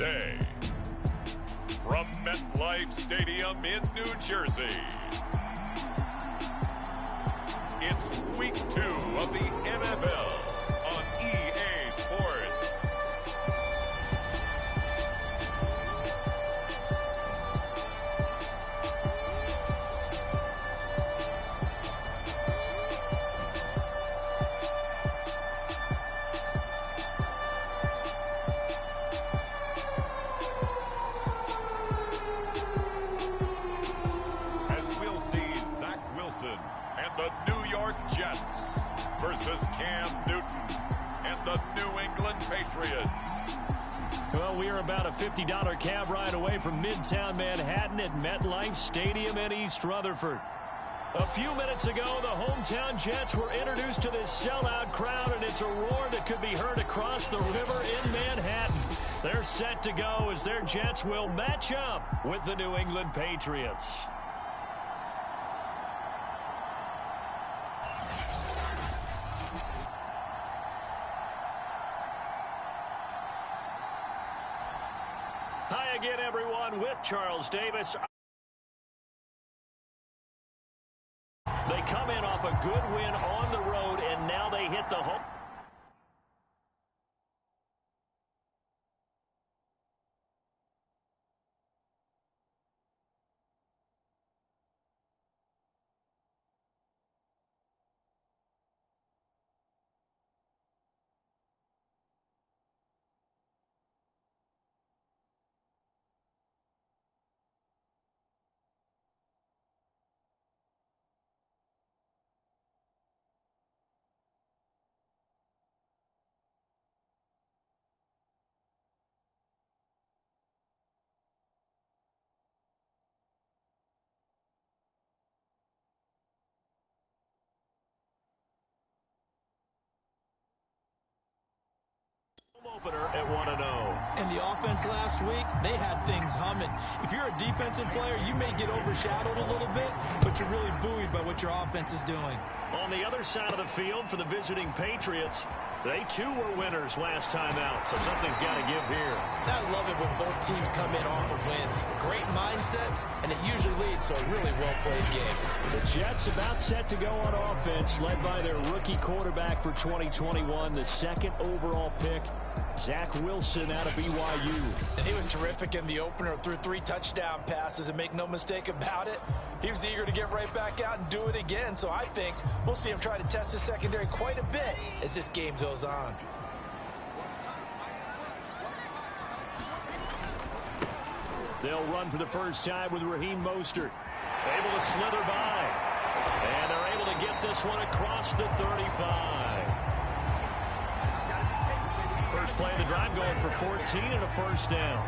Thursday, from MetLife Stadium in New Jersey, it's Week 2 of the NFL on EA Sports. And the New York Jets versus Cam Newton and the New England Patriots. Well, we are about a $50 cab ride away from Midtown Manhattan at MetLife Stadium in East Rutherford. A few minutes ago, the hometown Jets were introduced to this sellout crowd, and it's a roar that could be heard across the river in Manhattan. They're set to go as their Jets will match up with the New England Patriots. Hi again, everyone, with Charles Davis. They come in off a good win on the road, and now they hit the home. Opener at 1-0. And the offense last week, they had things humming. If you're a defensive player, you may get overshadowed a little bit, but you're really buoyed by what your offense is doing. On the other side of the field for the visiting Patriots, they too were winners last time out, so something's got to give here. I love it when both teams come in off of wins. Great mindsets, and it usually leads to a really well-played game. The Jets about set to go on offense, led by their rookie quarterback for 2021, the second overall pick, Zach Wilson out of BYU. And he was terrific in the opener, threw 3 touchdown passes, and make no mistake about it, he was eager to get right back out and do it again. So I think we'll see him try to test his secondary quite a bit as this game goes on. They'll run for the first time with Raheem Mostert. Able to slither by. And they're able to get this one across the 35. First play of the drive going for 14 and a first down.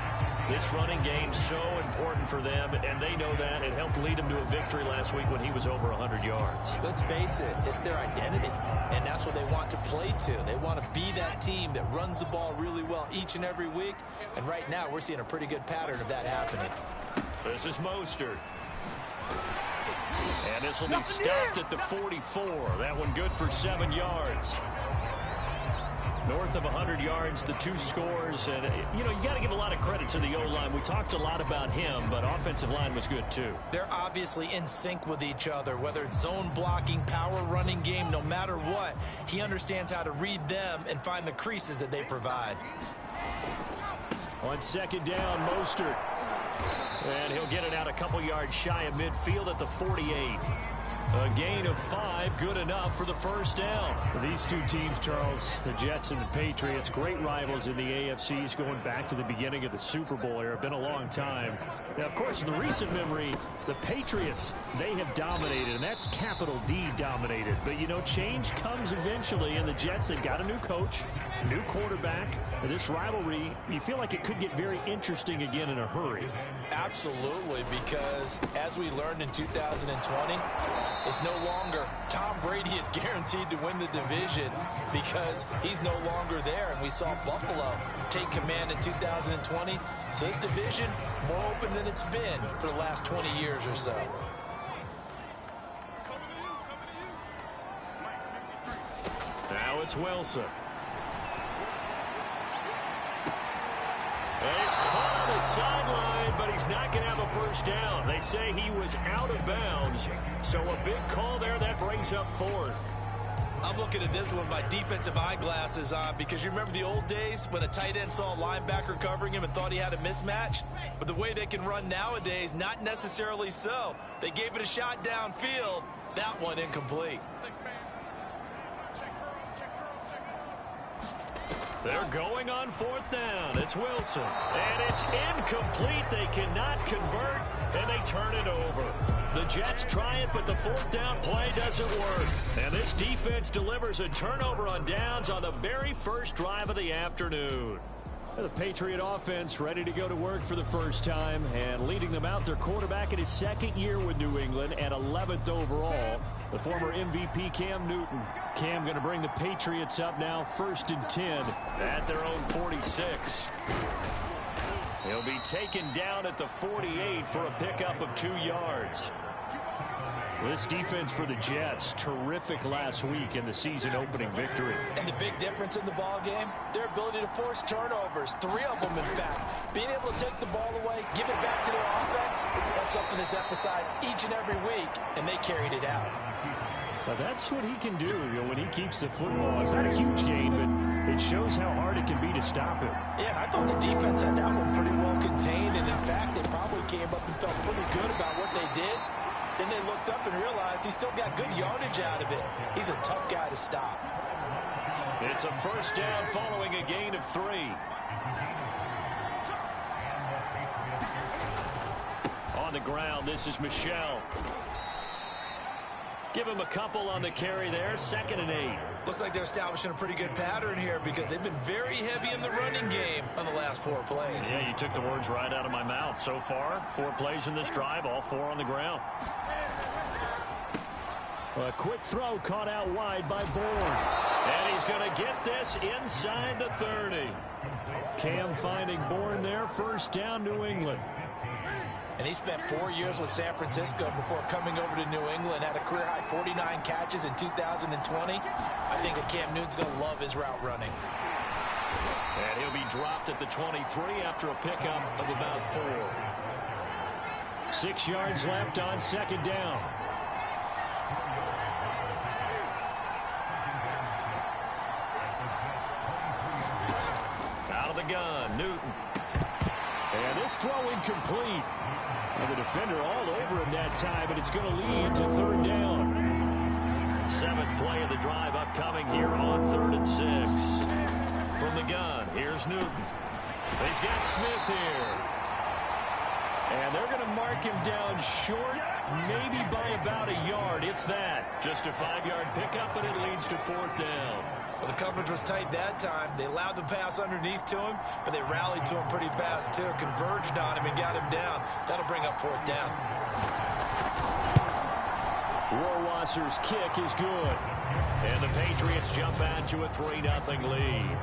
This running game so important for them, and they know that. It helped lead them to a victory last week when he was over 100 yards. Let's face it, it's their identity, and that's what they want to play to. They want to be that team that runs the ball really well each and every week, and right now we're seeing a pretty good pattern of that happening. This is Mostert. And this will be stopped at the 44. That one good for 7 yards. North of 100 yards, the 2 scores. And, you know, you got to give a lot of credit to the O-line. We talked a lot about him, but offensive line was good, too. They're obviously in sync with each other, whether it's zone blocking, power running game, no matter what. He understands how to read them and find the creases that they provide. On second down, Mostert. And he'll get it out a couple yards shy of midfield at the 48. A gain of 5, good enough for the first down. These two teams, Charles, the Jets and the Patriots, great rivals in the AFCs going back to the beginning of the Super Bowl era. Been a long time. Now, of course, in the recent memory, the Patriots, they have dominated, and that's capital D dominated. But, you know, change comes eventually, and the Jets, they've got a new coach, new quarterback. And this rivalry, you feel like it could get very interesting again in a hurry. Absolutely, because as we learned in 2020, it's no longer Tom Brady is guaranteed to win the division because he's no longer there. And we saw Buffalo take command in 2020. So this division more open than it's been for the last 20 years or so. Now it's Wilson. And he's caught on the sideline, but he's not going to have a first down. They say he was out of bounds. So a big call there. That brings up fourth. I'm looking at this one with my defensive eyeglasses on because you remember the old days when a tight end saw a linebacker covering him and thought he had a mismatch? But the way they can run nowadays, not necessarily so. They gave it a shot downfield. That one incomplete. They're going on fourth down. It's Wilson. And it's incomplete. They cannot convert, and they turn it over. The Jets try it, but the fourth down play doesn't work. And this defense delivers a turnover on downs on the very first drive of the afternoon. The Patriot offense ready to go to work for the first time, and leading them out, their quarterback in his second year with New England at 11th overall, the former MVP Cam Newton. Cam going to bring the Patriots up now, 1st and 10 at their own 46. He'll be taken down at the 48 for a pickup of 2 yards. This defense for the Jets, terrific last week in the season-opening victory. And the big difference in the ball game, their ability to force turnovers, 3 of them, in fact. Being able to take the ball away, give it back to their offense, that's something that's emphasized each and every week, and they carried it out. Well, that's what he can do, when he keeps the football. It's not a huge gain, but it shows how hard it can be to stop him. Yeah, and I thought the defense had that one pretty well contained, and in fact, they probably came up and felt pretty good about what they did. Then they looked up and realized he still got good yardage out of it. He's a tough guy to stop. It's a first down following a gain of 3. On the ground, this is Michel. Give him a couple on the carry there, 2nd and 8. Looks like they're establishing a pretty good pattern here because they've been very heavy in the running game on the last 4 plays. Yeah, you took the words right out of my mouth. So far, 4 plays in this drive, all 4 on the ground. A quick throw caught out wide by Bourne. And he's going to get this inside the 30. Cam finding Bourne there, first down, New England. And he spent 4 years with San Francisco before coming over to New England. Had a career-high 49 catches in 2020. I think that Cam Newton's going to love his route running. And he'll be dropped at the 23 after a pickup of about 4. 6 yards left on 2nd down. Out of the gun, Newton. And this throw incomplete. And the defender all over him that time, and it's going to lead to 3rd down. 7th play of the drive upcoming here on 3rd and 6. From the gun, here's Newton. He's got Smith here. And they're going to mark him down short, maybe by about a yard, if that. Just a 5-yard pickup, and it leads to 4th down. Well, the coverage was tight that time. They allowed the pass underneath to him, but they rallied to him pretty fast, too. Converged on him and got him down. That'll bring up 4th down. Rohrwasser's kick is good. And the Patriots jump out to a 3-0 lead.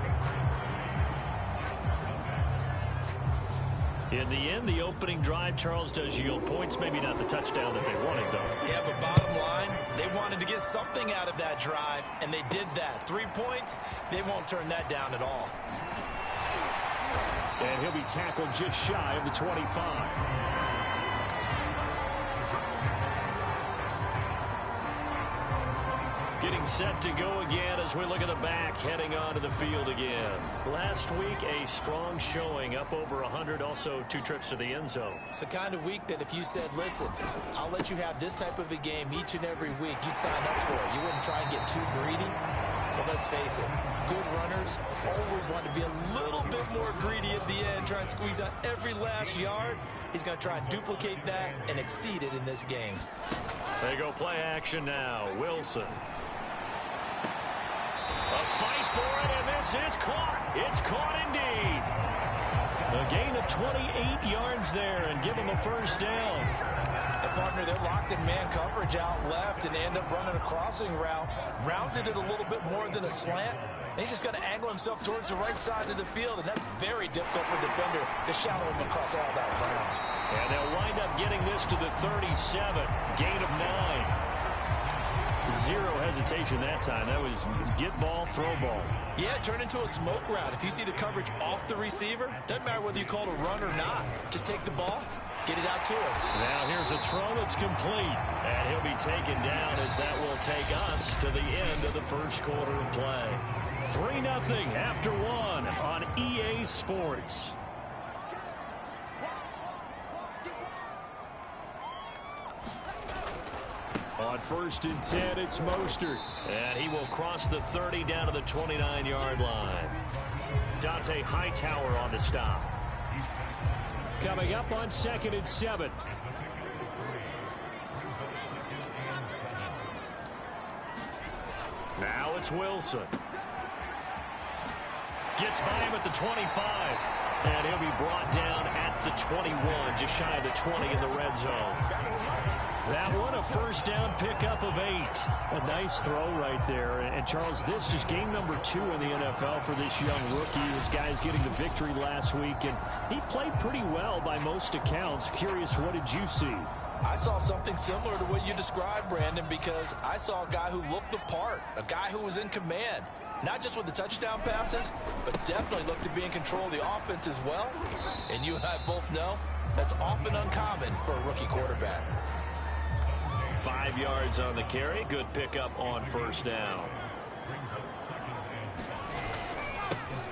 In the end, the opening drive, Charles, does yield points. Maybe not the touchdown that they wanted, though. Yeah, but bottom line, they wanted to get something out of that drive, and they did that. 3 points, they won't turn that down at all. And he'll be tackled just shy of the 25. Getting set to go again as we look at the back, heading onto the field again. Last week, a strong showing, up over 100, also 2 trips to the end zone. It's the kind of week that if you said, listen, I'll let you have this type of a game each and every week, you'd sign up for it. You wouldn't try and get too greedy. But let's face it, good runners always want to be a little bit more greedy at the end, try and squeeze out every last yard. He's going to try and duplicate that and exceed it in this game. They go play action now. Wilson. A fight for it, and this is caught. It's caught indeed. A gain of 28 yards there, and give him a first down. And partner, they're locked in man coverage out left, and they end up running a crossing route. Rounded it a little bit more than a slant. And he's just got to angle himself towards the right side of the field, and that's very difficult for a defender to shadow him across all that ground. And they'll wind up getting this to the 37. Gain of 9. Zero hesitation that time. That was get ball, throw ball. Yeah, turn into a smoke route. If you see the coverage off the receiver, doesn't matter whether you call it a run or not. Just take the ball, get it out to him. Now here's a throw that's complete. And he'll be taken down as that will take us to the end of the first quarter of play. 3-0 after one on EA Sports. On 1st and 10, it's Mostert. And he will cross the 30 down to the 29-yard line. Dante Hightower on the stop. Coming up on 2nd and 7. Now it's Wilson. Gets by him at the 25. And he'll be brought down at the 21, just shy of the 20 in the red zone. That one, a first down pickup of 8. A nice throw right there. And Charles, this is game number 2 in the NFL for this young rookie. This guy's getting the victory last week, and he played pretty well by most accounts. Curious, what did you see? I saw something similar to what you described, Brandon, because I saw a guy who looked the part, a guy who was in command, not just with the touchdown passes, but definitely looked to be in control of the offense as well. And you and I both know that's often uncommon for a rookie quarterback. 5 yards on the carry. Good pickup on first down.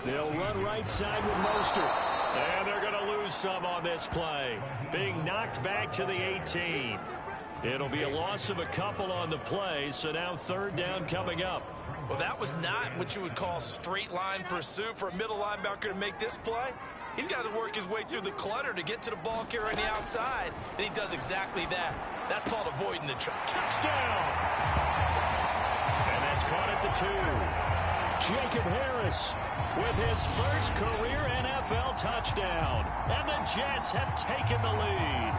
They'll run right side with Mostert. And they're going to lose some on this play. Being knocked back to the 18. It'll be a loss of a couple on the play, so now 3rd down coming up. Well, that was not what you would call straight line pursuit for a middle linebacker to make this play. He's got to work his way through the clutter to get to the ball carrier on the outside, and he does exactly that. That's called avoiding the trap. Touchdown! And that's caught at the 2. Jacob Harris with his first career NFL touchdown. And the Jets have taken the lead.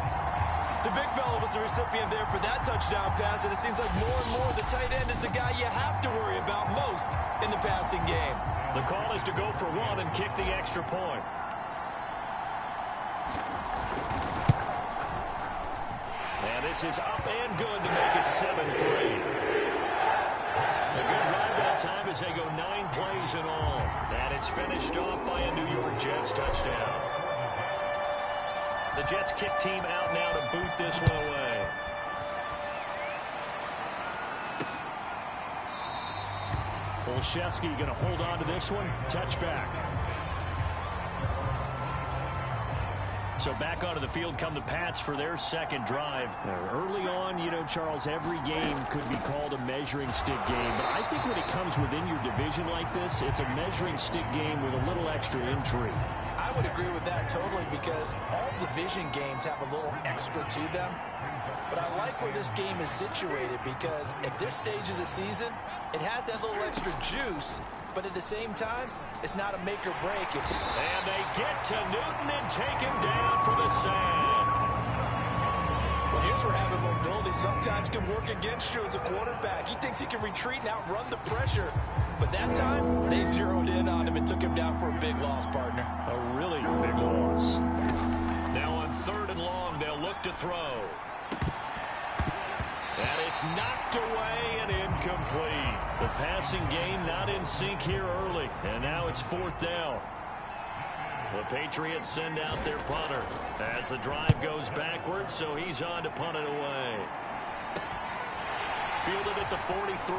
The big fella was the recipient there for that touchdown pass, and it seems like more and more the tight end is the guy you have to worry about most in the passing game. The call is to go for 1 and kick the extra point. And this is up and good to make it 7-3. A good drive that time as they go 9 plays in all. And it's finished off by a New York Jets touchdown. The Jets kick team out now to boot this one away. Olszewski going to hold on to this one. Touchback. So back onto the field come the Pats for their second drive. Early on, you know, Charles, every game could be called a measuring stick game. But I think when it comes within your division like this, it's a measuring stick game with a little extra intrigue. I would agree with that totally because all division games have a little extra to them. But I like where this game is situated because at this stage of the season, it has that little extra juice. But at the same time, it's not a make or break. And they get to Newton and take him down for the sack. Well, here's where having mobility sometimes can work against you as a quarterback. He thinks he can retreat and outrun the pressure. But that time, they zeroed in on him and took him down for a big loss, partner. A really big loss. Now on 3rd and long, they'll look to throw. And it's knocked away and incomplete. The passing game not in sync here early. And now it's 4th down. The Patriots send out their punter as the drive goes backwards, so he's on to punt it away. Fielded at the 43.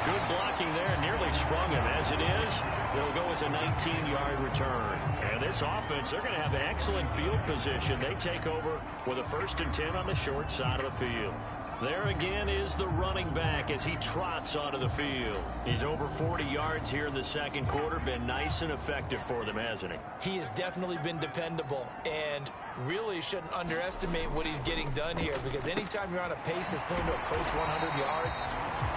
Good blocking there, nearly sprung him. As it is, they'll go as a 19-yard return. And this offense, they're going to have excellent field position. They take over with a 1st and 10 on the short side of the field. There again is the running back as he trots onto the field. He's over 40 yards here in the second quarter. Been nice and effective for them, hasn't he? He has definitely been dependable and really shouldn't underestimate what he's getting done here because anytime you're on a pace that's going to approach 100 yards,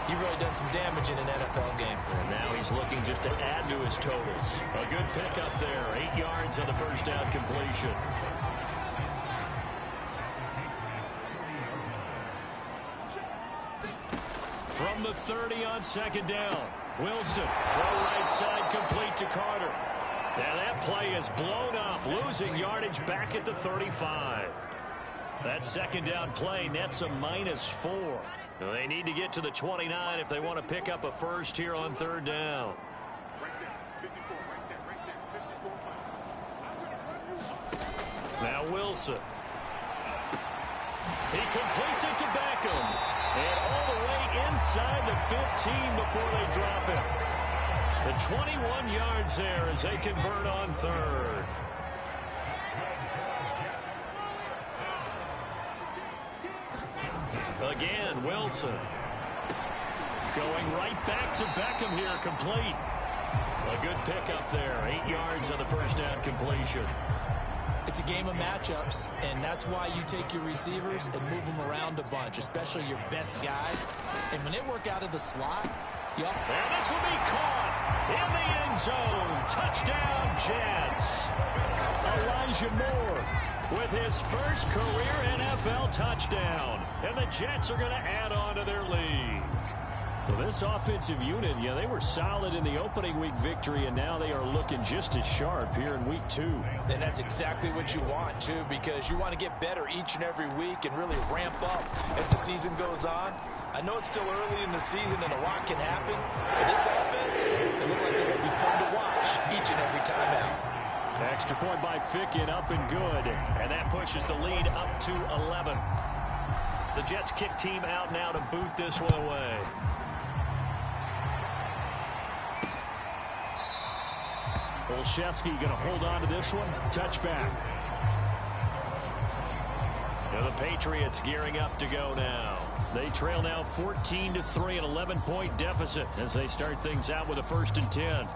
you've really done some damage in an NFL game. And now he's looking just to add to his totals. A good pickup there. 8 yards on the first down completion. From the 30 on 2nd down. Wilson, throw right side complete to Carter. Now that play is blown up, losing yardage back at the 35. That second down play nets a -4. They need to get to the 29 if they want to pick up a first here on third down. Now Wilson. He completes it to Beckham. And all the way inside the 15 before they drop it. The 21 yards there as they convert on third. Again, Wilson. Going right back to Beckham here, complete. A good pickup there. 8 yards on the first down completion. It's a game of matchups, and that's why you take your receivers and move them around a bunch, especially your best guys. And when they work out of the slot, and this will be caught in the end zone. Touchdown, Jets. Elijah Moore with his first career NFL touchdown. And the Jets are going to add on to their lead. Well, this offensive unit, yeah, they were solid in the opening week victory, and now they are looking just as sharp here in week 2. And that's exactly what you want, too, because you want to get better each and every week and really ramp up as the season goes on. I know it's still early in the season and a lot can happen, but this offense, they look like they're going to be fun to watch each and every time out. Extra point by Ficken, up and good. And that pushes the lead up to 11. The Jets kick team out now to boot this one away. Olszewski going to hold on to this one. Touchback. And the Patriots gearing up to go now. They trail now 14-3, an 11-point deficit as they start things out with a 1st and 10.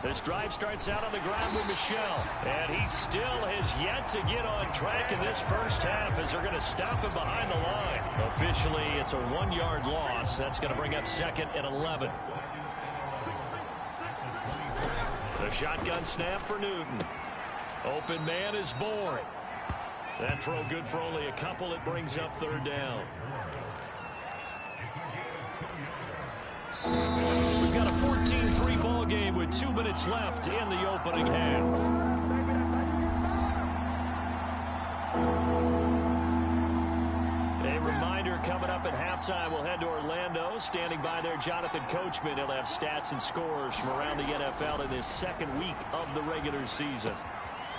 This drive starts out on the ground with Michel. And he still has yet to get on track in this first half as they're going to stop him behind the line. Officially, it's a 1-yard loss. That's going to bring up 2nd and 11. The shotgun snap for Newton. Open man is Bourne. That throw good for only a couple. It brings up 3rd down. We've got a 14-3 ball game with 2 minutes left in the opening half. A reminder coming up at halftime. We'll head to Orlando. Standing by there, Jonathan Coachman. He'll have stats and scores from around the NFL in his 2nd week of the regular season.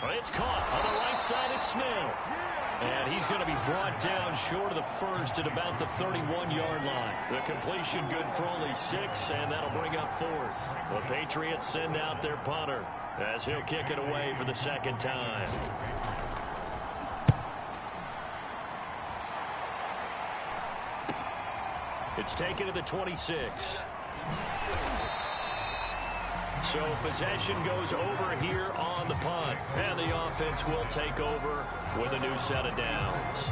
It's caught on the right side. It's Smith. And he's going to be brought down short of the first at about the 31-yard line. The completion good for only 6, and that'll bring up 4th. The Patriots send out their punter as he'll kick it away for the 2nd time. It's taken to the 26. So possession goes over here on the punt. And the offense will take over with a new set of downs.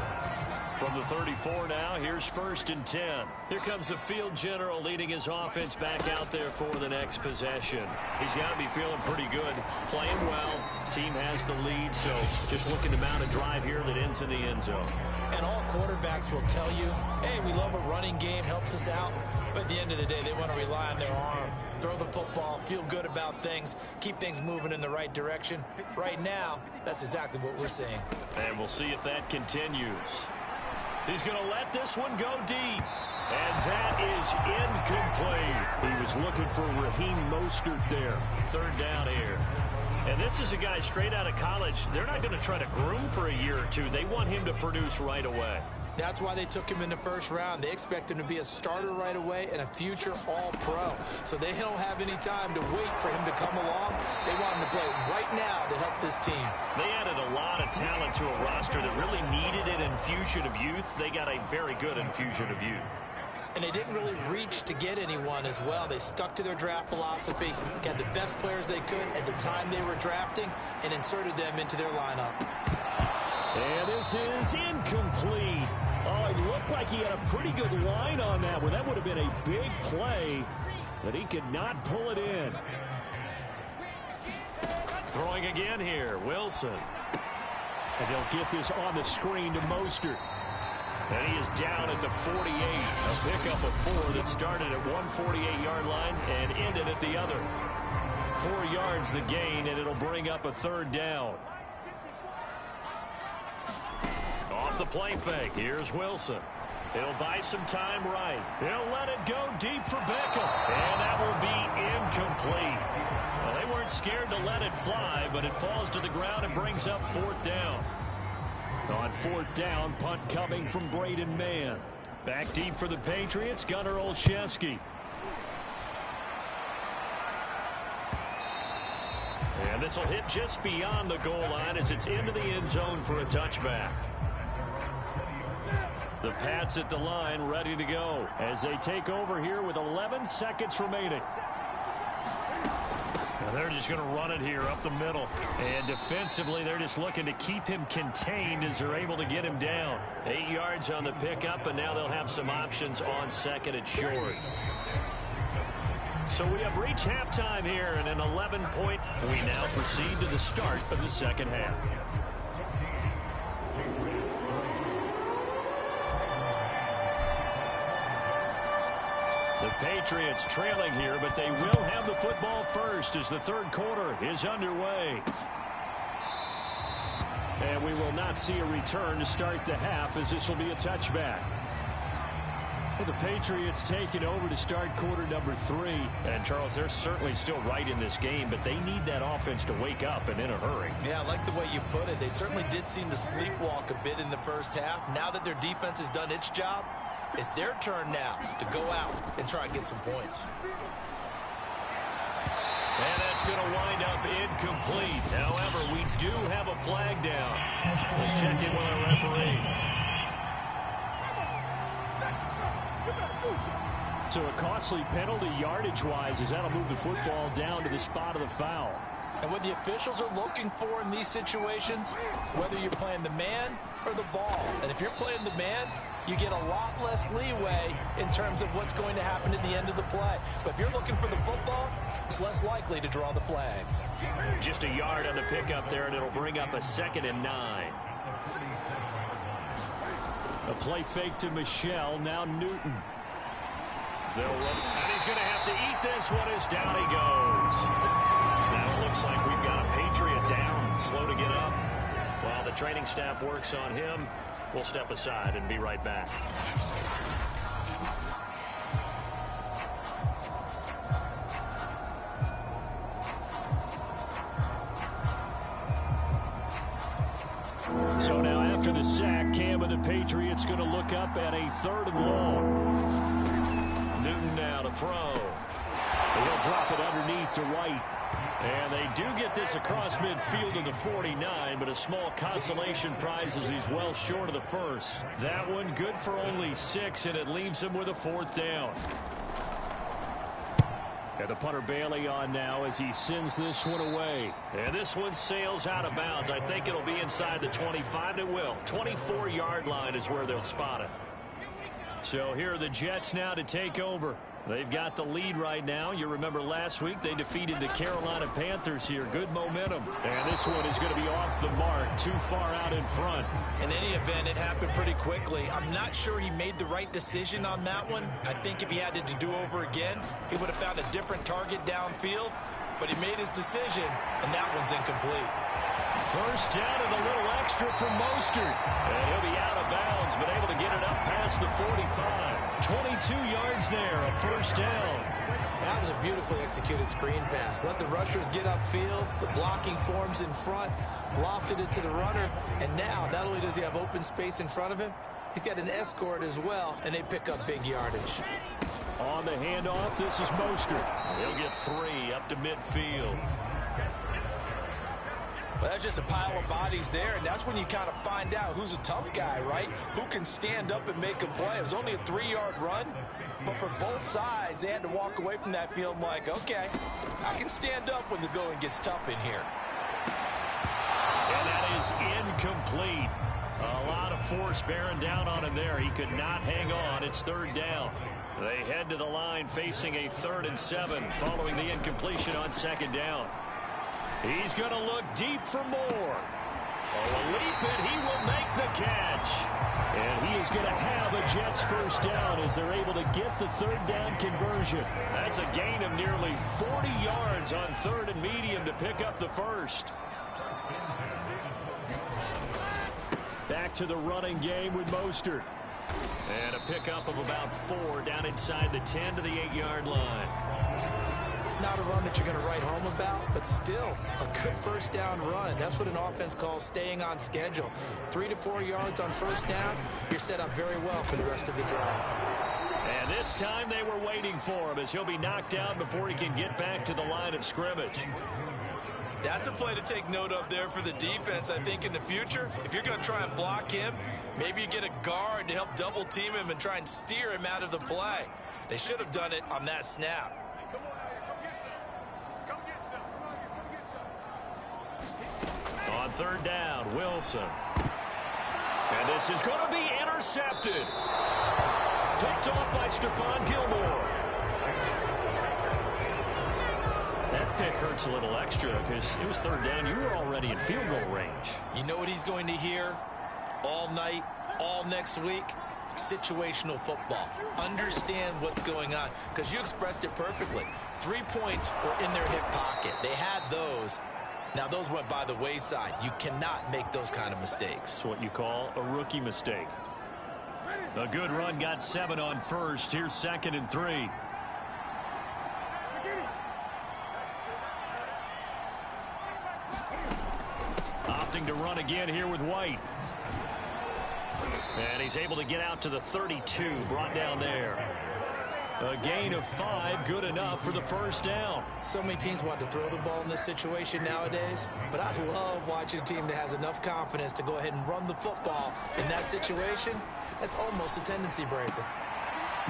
From the 34 now, here's 1st and 10. Here comes the field general leading his offense back out there for the next possession. He's got to be feeling pretty good, playing well. Team has the lead, so just looking to mount a drive here that ends in the end zone. And all quarterbacks will tell you, hey, we love a running game, helps us out. But at the end of the day, they want to rely on their arm. Throw the football, feel good about things, keep things moving in the right direction. Right now, that's exactly what we're seeing. And we'll see if that continues. He's going to let this one go deep. And that is incomplete. He was looking for Raheem Mostert there. 3rd down here. And this is a guy straight out of college. They're not going to try to groom for a year or 2. They want him to produce right away. That's why they took him in the 1st round. They expect him to be a starter right away and a future all-pro. So they don't have any time to wait for him to come along. They want him to play right now to help this team. They added a lot of talent to a roster that really needed an infusion of youth. They got a very good infusion of youth. And they didn't really reach to get anyone as well. They stuck to their draft philosophy, got the best players they could at the time they were drafting, and inserted them into their lineup. And this is incomplete. Oh, it looked like he had a pretty good line on that one. That would have been a big play, but he could not pull it in. Throwing again here, Wilson. And they'll get this on the screen to Mostert. And he is down at the 48. A pickup of 4 that started at 148-yard line and ended at the other. 4 yards the gain, and it'll bring up a 3rd down. Off the play fake, here's Wilson. He'll buy some time right. He'll let it go deep for Beckham. And that will be incomplete. Well, they weren't scared to let it fly, but it falls to the ground and brings up 4th down. On 4th down, punt coming from Braden Mann. Back deep for the Patriots, Gunnar Olszewski. And this will hit just beyond the goal line as it's into the end zone for a touchback. The Pats at the line ready to go as they take over here with 11 seconds remaining. Now they're just going to run it here up the middle. And defensively, they're just looking to keep him contained as they're able to get him down. 8 yards on the pickup, and now they'll have some options on 2nd and short. So we have reached halftime here, and an 11-point. We now proceed to the start of the 2nd half. The Patriots trailing here, but they will have the football first as the 3rd quarter is underway. And we will not see a return to start the half as this will be a touchback. Well, the Patriots taking over to start quarter number 3. And, Charles, they're certainly still right in this game, but they need that offense to wake up and in a hurry. Yeah, I like the way you put it. They certainly did seem to sleepwalk a bit in the first half. Now that their defense has done its job, it's their turn now to go out and try and get some points. And that's going to wind up incomplete. However, we do have a flag down. Let's check in with our referee. So a costly penalty yardage-wise as that'll move the football down to the spot of the foul. And what the officials are looking for in these situations, whether you're playing the man or the ball. And if you're playing the man, you get a lot less leeway in terms of what's going to happen at the end of the play. But if you're looking for the football, it's less likely to draw the flag. Just a yard on the pickup there, and it'll bring up a 2nd and 9. A play fake to Michelle, now Newton. They'll run, and he's going to have to eat this one as down he goes. Now it looks like we've got a Patriot down, slow to get up. While the training staff works on him, we'll step aside and be right back. So now after the sack, Cam and the Patriots going to look up at a 3rd and long. Newton now to throw. They'll drop it underneath to White. And they do get this across midfield to the 49, but a small consolation prize as he's well short of the first. That one good for only 6, and it leaves him with a 4th down. And the punter Bailey on now as he sends this one away. And this one sails out of bounds. I think it'll be inside the 25. It will. 24-yard line is where they'll spot it. So here are the Jets now to take over. They've got the lead right now. You remember last week they defeated the Carolina Panthers here. Good momentum. And this one is going to be off the mark. Too far out in front. In any event, it happened pretty quickly. I'm not sure he made the right decision on that one. I think if he had to do over again, he would have found a different target downfield. But he made his decision, and that one's incomplete. First down and a little extra from Mostert. And he'll be out of bounds, but able to get it up past the 45. 22 yards there, a first down. That was a beautifully executed screen pass. Let the rushers get upfield. The blocking forms in front. Lofted it to the runner. And now, not only does he have open space in front of him, he's got an escort as well, and they pick up big yardage. On the handoff, this is Mostert. He'll get 3 up to midfield. Well, that's just a pile of bodies there, and that's when you kind of find out who's a tough guy, right? Who can stand up and make a play. It was only a 3-yard run, but for both sides, they had to walk away from that field like, okay, I can stand up when the going gets tough in here. And that is incomplete. A lot of force bearing down on him there. He could not hang on. It's 3rd down. They head to the line facing a 3rd and 7 following the incompletion on 2nd down. He's going to look deep for more. Oh, a leap, and he will make the catch. And he is going to have a Jets first down as they're able to get the third down conversion. That's a gain of nearly 40 yards on third and medium to pick up the first. Back to the running game with Mostert. And a pickup of about 4 down inside the 10 to the 8-yard line. Not a run that you're going to write home about, but still a good first down run. That's what an offense calls staying on schedule. 3 to 4 yards on first down, you're set up very well for the rest of the drive. And this time they were waiting for him as he'll be knocked out before he can get back to the line of scrimmage. That's a play to take note of there for the defense, I think, in the future. If you're going to try and block him, maybe you get a guard to help double team him and try and steer him out of the play. They should have done it on that snap. On third down, Wilson. And this is going to be intercepted. Picked off by Stephon Gilmore. That pick hurts a little extra because it was third down. You were already in field goal range. You know what he's going to hear all night, all next week? Situational football. Understand what's going on, because you expressed it perfectly. 3 points were in their hip pocket. They had those. Now, those went by the wayside. You cannot make those kind of mistakes. It's what you call a rookie mistake. A good run got 7 on first. Here's 2nd and 3. Opting to run again here with White. And he's able to get out to the 32, brought down there. A gain of 5, good enough for the first down. So many teams want to throw the ball in this situation nowadays, but I love watching a team that has enough confidence to go ahead and run the football in that situation. That's almost a tendency breaker.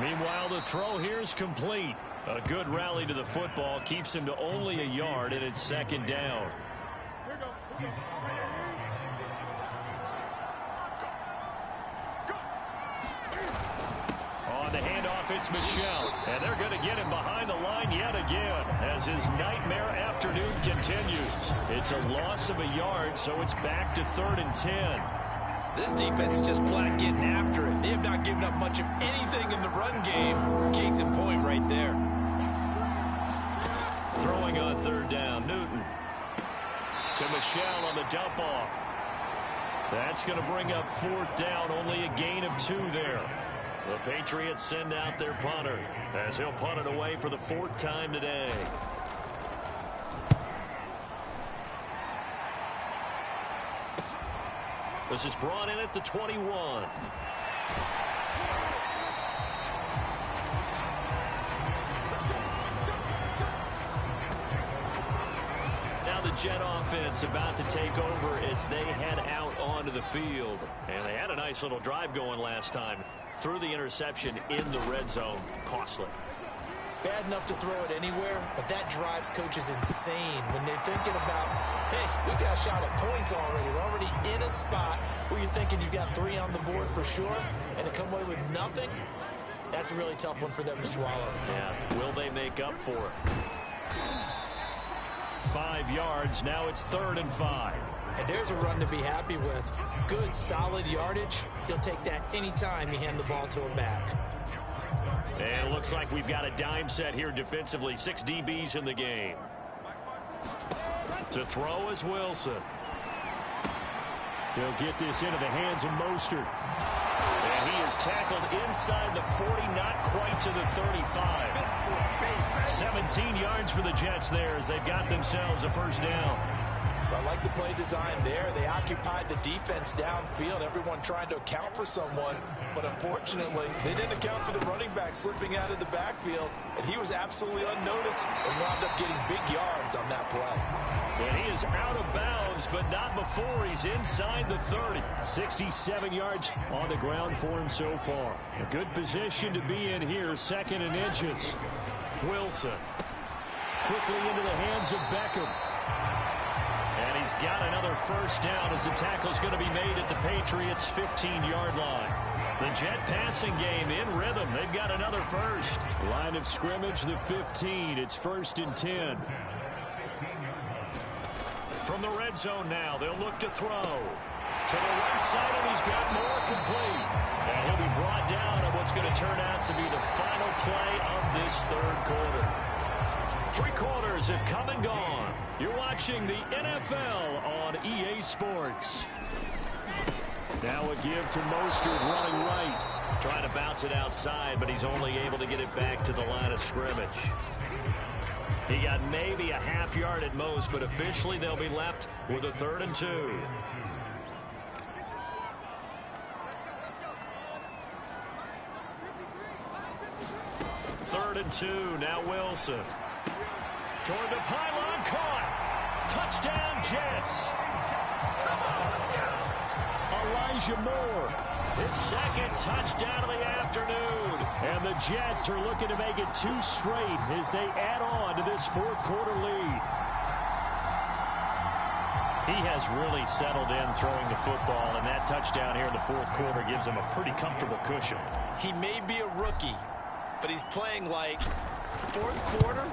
Meanwhile, the throw here is complete. A good rally to the football keeps him to only a yard, and it's 2nd down. On the handoff, it's Michel. And they're going to get him behind the line yet again as his nightmare afternoon continues. It's a loss of a yard, so it's back to 3rd and 10. This defense is just flat getting after it. They have not given up much of anything in the run game. Case in point right there. Throwing on 3rd down, Newton. To Michel on the dump off. That's going to bring up 4th down, only a gain of 2 there. The Patriots send out their punter as he'll punt it away for the 4th time today. This is brought in at the 21. Now the Jet offense about to take over as they head out onto the field. And they had a nice little drive going last time. Threw the interception in the red zone. Costly. Bad enough to throw it anywhere, but that drives coaches insane when they're thinking about, hey, we got a shot at points already. We're already in a spot where you're thinking you got 3 on the board for sure, and to come away with nothing, that's a really tough one for them to swallow. Yeah, will they make up for it? 5 yards, now it's 3rd and 5. And there's a run to be happy with. Good, solid yardage. He'll take that anytime you hand the ball to him back. And it looks like we've got a dime set here defensively. 6 DBs in the game. To throw is Wilson. He'll get this into the hands of Mostert. And he is tackled inside the 40, not quite to the 35. 17 yards for the Jets there as they've got themselves a first down. I like the play design there. They occupied the defense downfield, everyone trying to account for someone, but unfortunately, they didn't account for the running back slipping out of the backfield, and he was absolutely unnoticed and wound up getting big yards on that play. And he is out of bounds, but not before he's inside the 30. 67 yards on the ground for him so far. A good position to be in here, 2nd and inches. Wilson quickly into the hands of Beckham. And he's got another first down as the tackle's going to be made at the Patriots' 15-yard line. The Jet passing game in rhythm. They've got another first. Line of scrimmage, the 15. It's 1st and 10. From the red zone now, they'll look to throw. To the right side, and he's got more complete. And about to be the final play of this third quarter. 3 quarters have come and gone. You're watching the NFL on EA Sports. Now a give to Mostert running right. Trying to bounce it outside, but he's only able to get it back to the line of scrimmage. He got maybe a half yard at most, but officially they'll be left with a 3rd and 2. 3rd and 2, now Wilson. Toward the pylon, caught. Touchdown, Jets. Elijah Moore, his 2nd touchdown of the afternoon. And the Jets are looking to make it 2 straight as they add on to this 4th quarter lead. He has really settled in throwing the football, and that touchdown here in the 4th quarter gives him a pretty comfortable cushion. He may be a rookie, but he's playing like 4th quarter,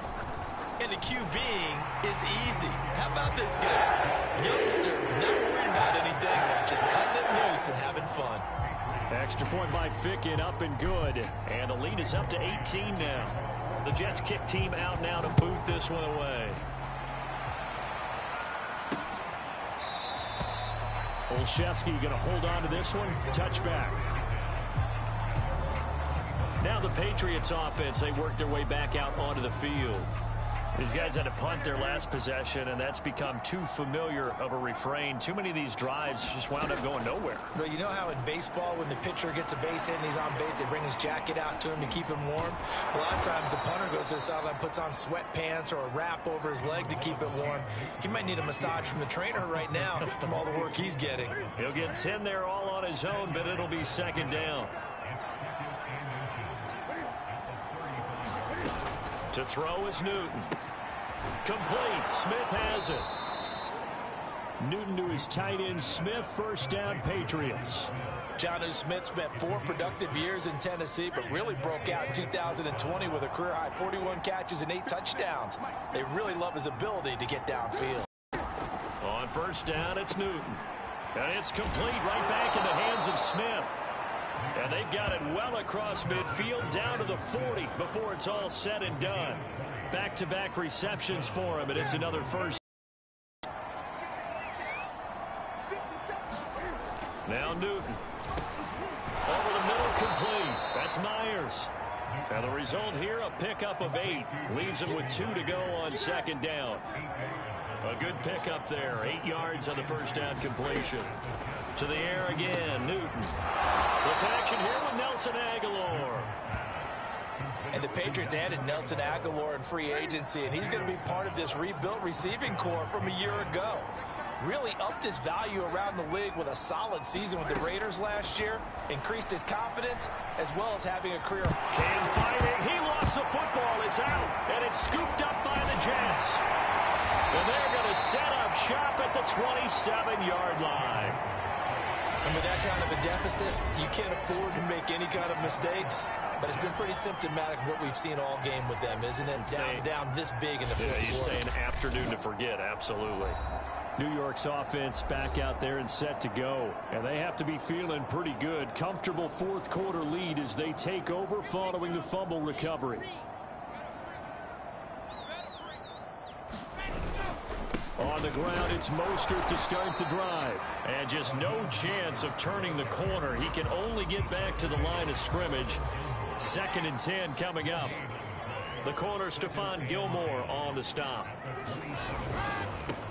and the QBing is easy. How about this guy? Youngster, not worried about anything, just cutting it loose and having fun. Extra point by Ficken, up and good. And the lead is up to 18 now. The Jets kick team out now to boot this one away. Olszewski going to hold on to this one. Touchback. Now the Patriots offense, they work their way back out onto the field. These guys had to punt their last possession, and that's become too familiar of a refrain. Too many of these drives just wound up going nowhere. But you know how in baseball, when the pitcher gets a base hit and he's on base, they bring his jacket out to him to keep him warm? A lot of times the punter goes to the sideline, puts on sweatpants or a wrap over his leg to keep it warm. He might need a massage from the trainer right now from all the work he's getting. He'll get 10 there all on his own, but it'll be 2nd down. To throw is Newton. Complete. Smith has it. Newton to his tight end Smith. 1st down, Patriots. Jonnu Smith spent 4 productive years in Tennessee, but really broke out in 2020 with a career-high 41 catches and 8 touchdowns. They really love his ability to get downfield. On 1st down, it's Newton. And it's complete right back in the hands of Smith. And they've got it well across midfield down to the 40 before it's all said and done. Back-to-back receptions for him, and it's another 1st. Now Newton. Over the middle, complete. That's Myers. And the result here, a pickup of 8. Leaves him with 2 to go on 2nd down. A good pickup there. 8 yards on the 1st down completion. To the air again, Newton. The connection here with Nelson Aguilar. And the Patriots added Nelson Aguilar in free agency, and he's going to be part of this rebuilt receiving corps from a year ago. Really upped his value around the league with a solid season with the Raiders last year. Increased his confidence, as well as having a career. Cam fighting. He lost the football. It's out, and it's scooped up by the Jets. And they're going to set up shop at the 27-yard line. And with that kind of a deficit, you can't afford to make any kind of mistakes. But it's been pretty symptomatic of what we've seen all game with them, isn't it? Down this big in the fourth quarter. Yeah, you say an afternoon to forget, absolutely. New York's offense back out there and set to go. And they have to be feeling pretty good. Comfortable 4th quarter lead as they take over following the fumble recovery. On the ground, it's Mostert to start the drive. And just no chance of turning the corner. He can only get back to the line of scrimmage. 2nd and 10 coming up. The corner, Stephon Gilmore on the stop.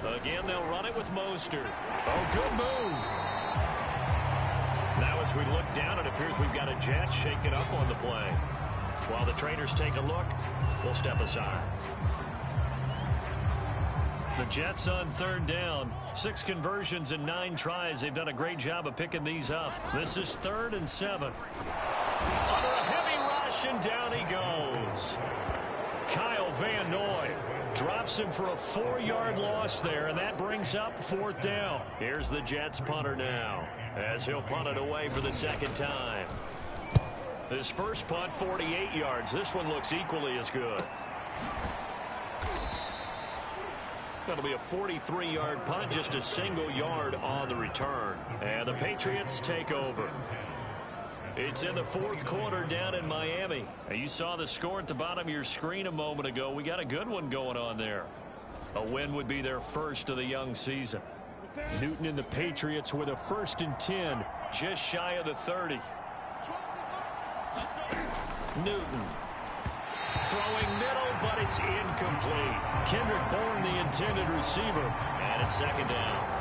Again, they'll run it with Mostert. Oh, good move. Now as we look down, it appears we've got a Jet shaking up on the play. While the trainers take a look, we'll step aside. The Jets on 3rd down. 6 conversions and 9 tries. They've done a great job of picking these up. This is 3rd and 7. Under a heavy rush, and down he goes. Kyle Van Noy drops him for a 4-yard loss there, and that brings up 4th down. Here's the Jets punter now, as he'll punt it away for the 2nd time. His first punt, 48 yards. This one looks equally as good. That'll be a 43-yard punt, just a single yard on the return. And the Patriots take over. It's in the fourth quarter down in Miami. You saw the score at the bottom of your screen a moment ago. We got a good one going on there. A win would be their first of the young season. Newton and the Patriots with a 1st and 10. Just shy of the 30. Newton. Throwing middle, but it's incomplete. Kendrick Bourne, the intended receiver. And it's 2nd down.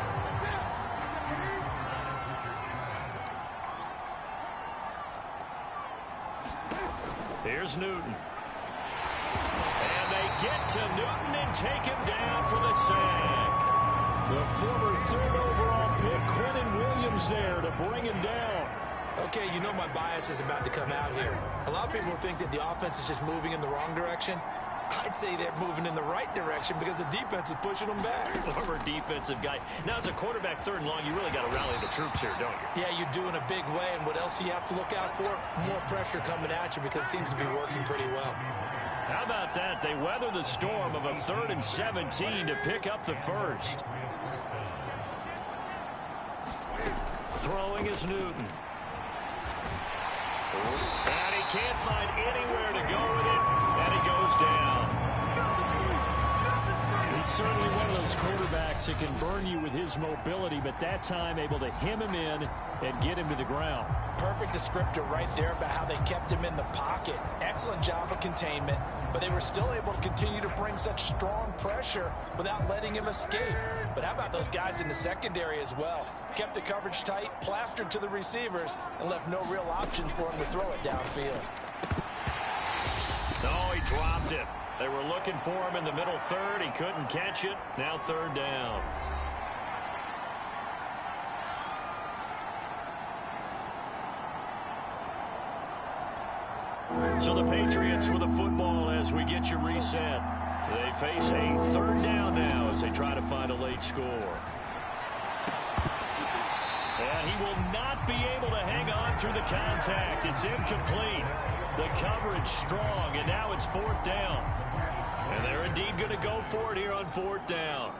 Here's Newton. And they get to Newton and take him down for the sack. The former 3rd overall pick, Quentin Williams, there to bring him down. Okay, you know my bias is about to come out here. A lot of people think that the offense is just moving in the wrong direction. I'd say they're moving in the right direction because the defense is pushing them back. Former defensive guy. Now, as a quarterback 3rd and long, you really got to rally the troops here, don't you? Yeah, you do in a big way. And what else do you have to look out for? More pressure coming at you because it seems to be working pretty well. How about that? They weather the storm of a 3rd and 17 to pick up the first. Throwing is Newton. And he can't find anywhere to go with it. And he goes down. He's certainly one of those quarterbacks that can burn you with his mobility, but that time able to hem him in and get him to the ground. Perfect descriptor right there about how they kept him in the pocket. Excellent job of containment, but they were still able to continue to bring such strong pressure without letting him escape. But how about those guys in the secondary as well? Kept the coverage tight, plastered to the receivers, and left no real options for him to throw it downfield. No, he dropped it. They were looking for him in the middle 3rd. He couldn't catch it. Now 3rd down. So the Patriots with the football as we get you reset. They face a 3rd down now as they try to find a late score. And he will not be able to hang on through the contact. It's incomplete. The coverage strong, and now it's 4th down. And they're indeed going to go for it here on 4th down.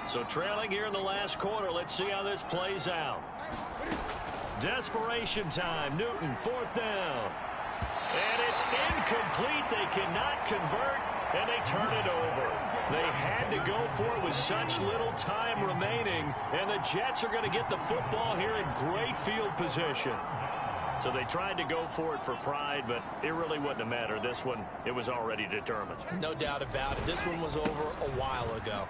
So trailing here in the last quarter, let's see how this plays out. Desperation time. Newton, 4th down. And it's incomplete. They cannot convert, and they turn it over. They had to go for it with such little time remaining, and the Jets are going to get the football here in great field position. So they tried to go for it for pride, but it really wouldn't have mattered. This one, it was already determined. No doubt about it. This one was over a while ago.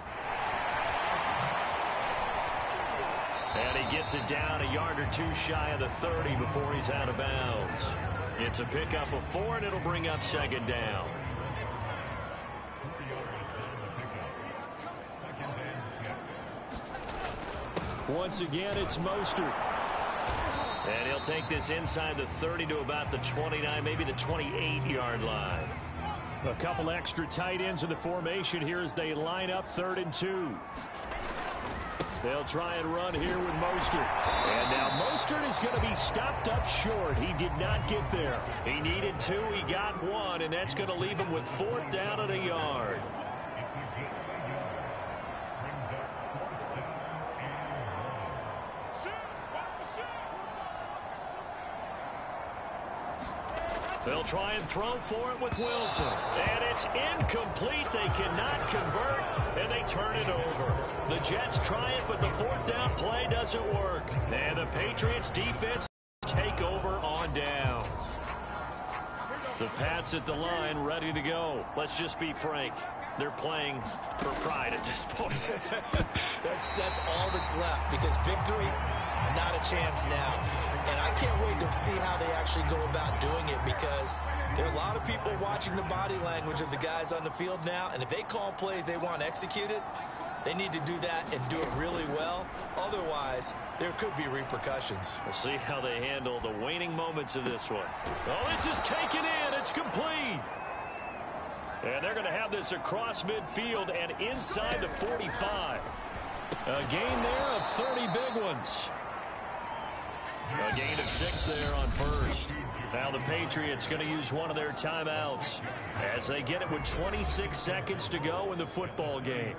And he gets it down a yard or two shy of the 30 before he's out of bounds. It's a pickup of 4, and it'll bring up 2nd down. Once again, it's Mostert. And he'll take this inside the 30 to about the 29, maybe the 28-yard line. A couple extra tight ends in the formation here as they line up 3rd and 2. They'll try and run here with Mostert. And now Mostert is going to be stopped up short. He did not get there. He needed 2. He got 1, and that's going to leave him with 4th down at a yard. They'll try and throw for it with Wilson. And it's incomplete. They cannot convert, and they turn it over. The Jets try it, but the 4th down play doesn't work. And the Patriots defense take over on downs. The Pats at the line ready to go. Let's just be frank. They're playing for pride at this point. That's all that's left because victory, not a chance now. And I can't wait to see how they actually go about doing it because there are a lot of people watching the body language of the guys on the field now. And if they call plays they want executed, they need to do that and do it really well. Otherwise, there could be repercussions. We'll see how they handle the waning moments of this one. Oh, this is taken in. It's complete. And they're going to have this across midfield and inside the 45. A gain there of 30 big ones. A gain of 6 there on first. Now the Patriots going to use one of their timeouts as they get it with 26 seconds to go in the football game.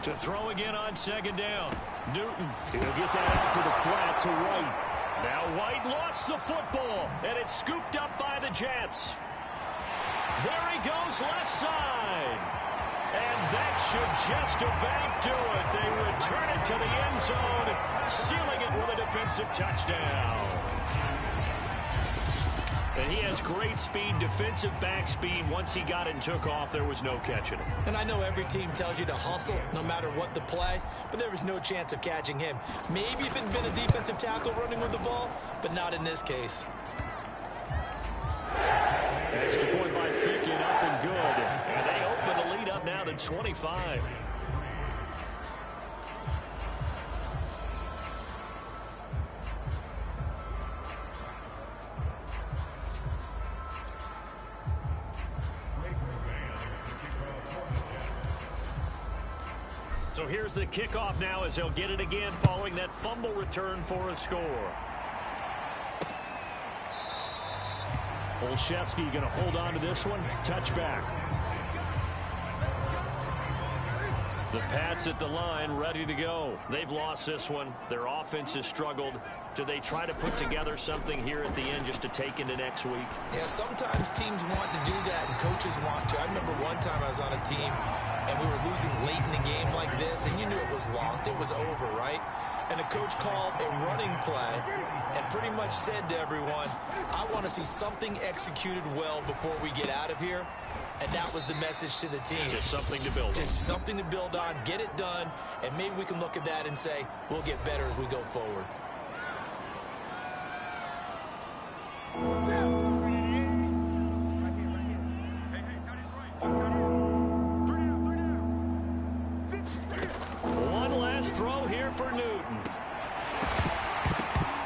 To throw again on second down. Newton. He'll get that out to the flat to White. Now White lost the football, and it's scooped up by the Jets. There he goes left side. And that should just about do it. They return it to the end zone, sealing it with a defensive touchdown. And he has great speed, defensive back speed. Once he got it and took off, there was no catching him. And I know every team tells you to hustle no matter what the play, but there was no chance of catching him. Maybe if it had been a defensive tackle running with the ball, but not in this case. Extra point by Ficken, up and good. And they open the lead up now to 25. So here's the kickoff now as they'll get it again following that fumble return for a score. Olszewski going to hold on to this one. Touchback. The Pats at the line ready to go. They've lost this one. Their offense has struggled. Do they try to put together something here at the end just to take into next week? Yeah, sometimes teams want to do that and coaches want to. I remember one time I was on a team and we were losing late in the game like this, and you knew it was lost. It was over, right? And the coach called a running play and pretty much said to everyone, I want to see something executed well before we get out of here. And that was the message to the team. Just something to build on. Just something to build on, get it done, and maybe we can look at that and say, we'll get better as we go forward. One last throw here for Newton.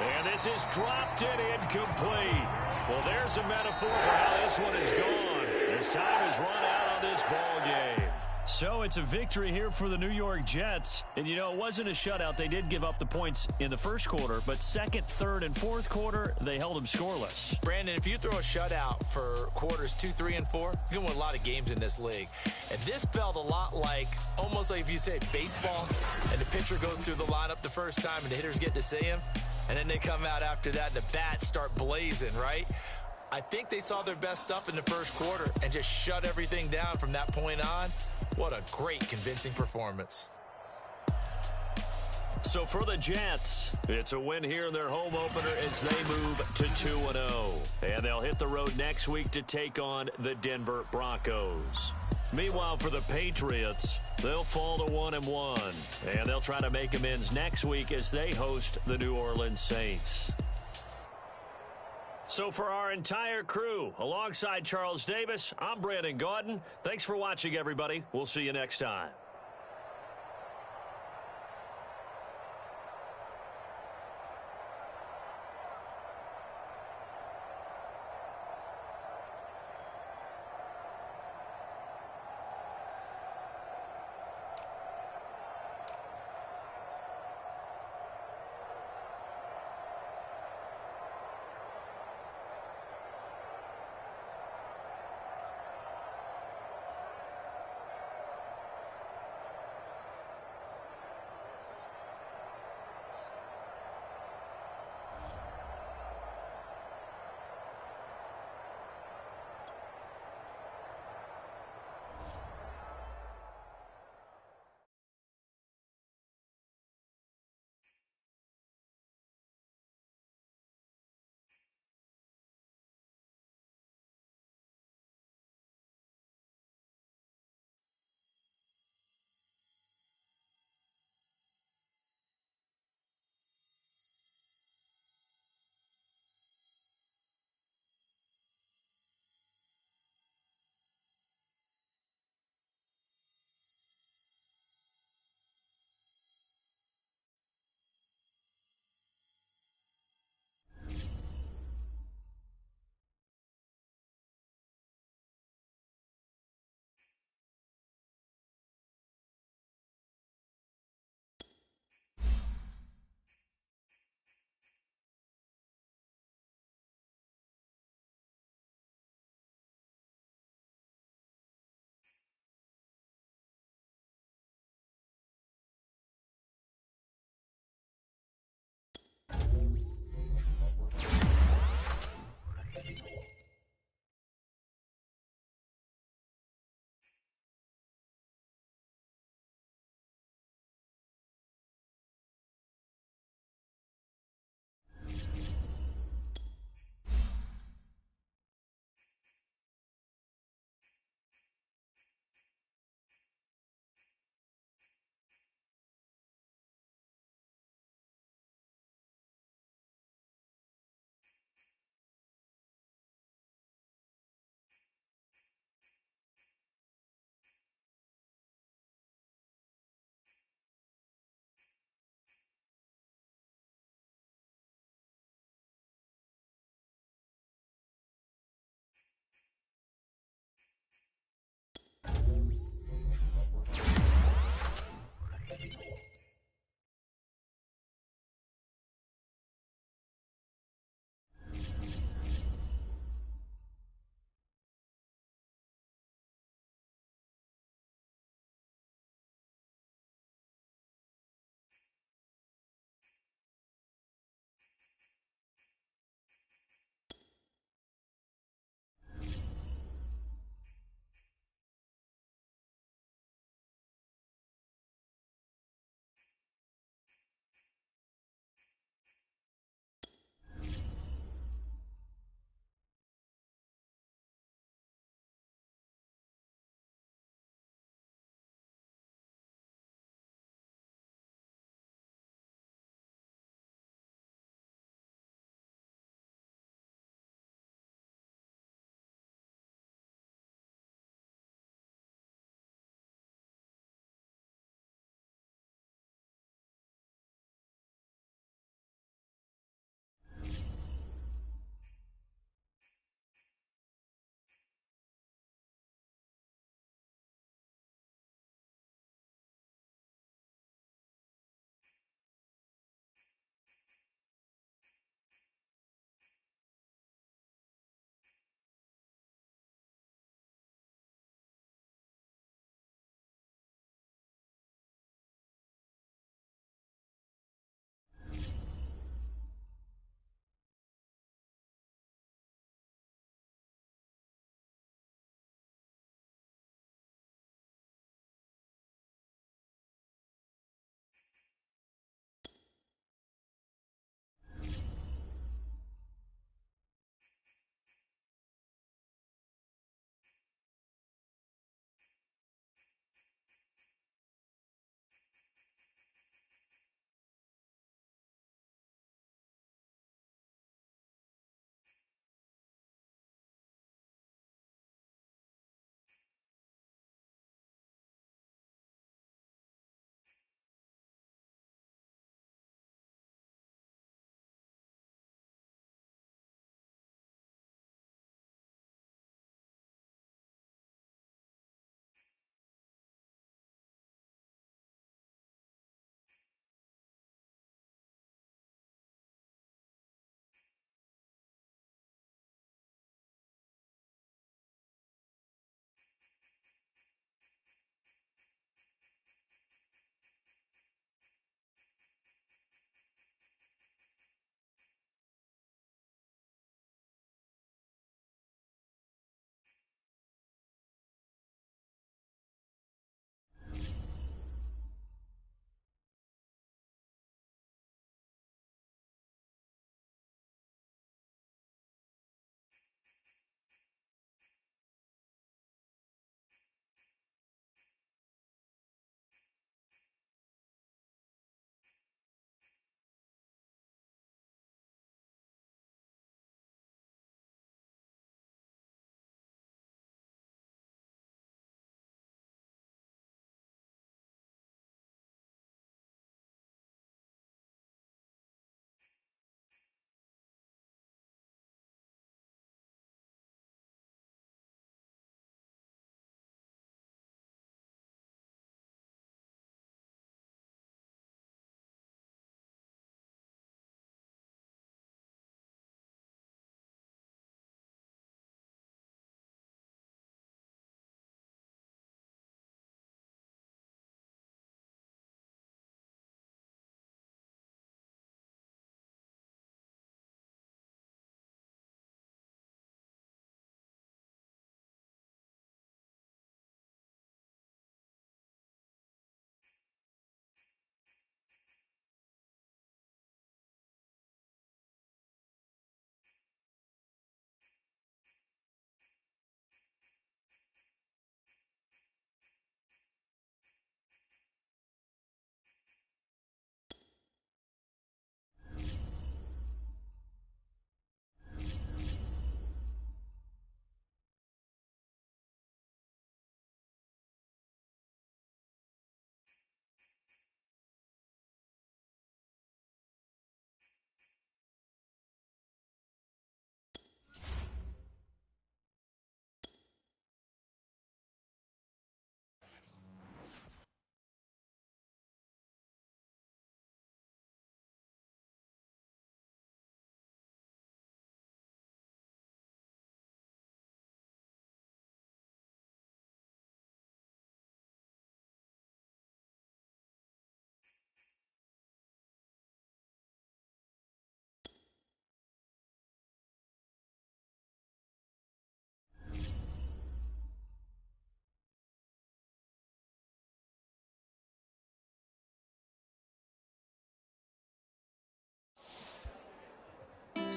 And this is dropped and incomplete. Well, there's a metaphor for how this one is gone. As time has run out on this ball game. So it's a victory here for the New York Jets. And, you know, it wasn't a shutout. They did give up the points in the first quarter. But second, third, and fourth quarter, they held them scoreless. Brandon, if you throw a shutout for quarters 2, 3, and 4, you're going to win a lot of games in this league. And this felt a lot like, almost like if you say baseball, and the pitcher goes through the lineup the first time and the hitters get to see him. And then they come out after that and the bats start blazing, right? I think they saw their best stuff in the first quarter and just shut everything down from that point on. What a great, convincing performance. So for the Jets, it's a win here in their home opener as they move to 2-0. And they'll hit the road next week to take on the Denver Broncos. Meanwhile, for the Patriots, they'll fall to 1-1. And they'll try to make amends next week as they host the New Orleans Saints. So for our entire crew, alongside Charles Davis, I'm Brandon Gaudin. Thanks for watching, everybody. We'll see you next time.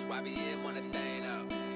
YBN want a thing up.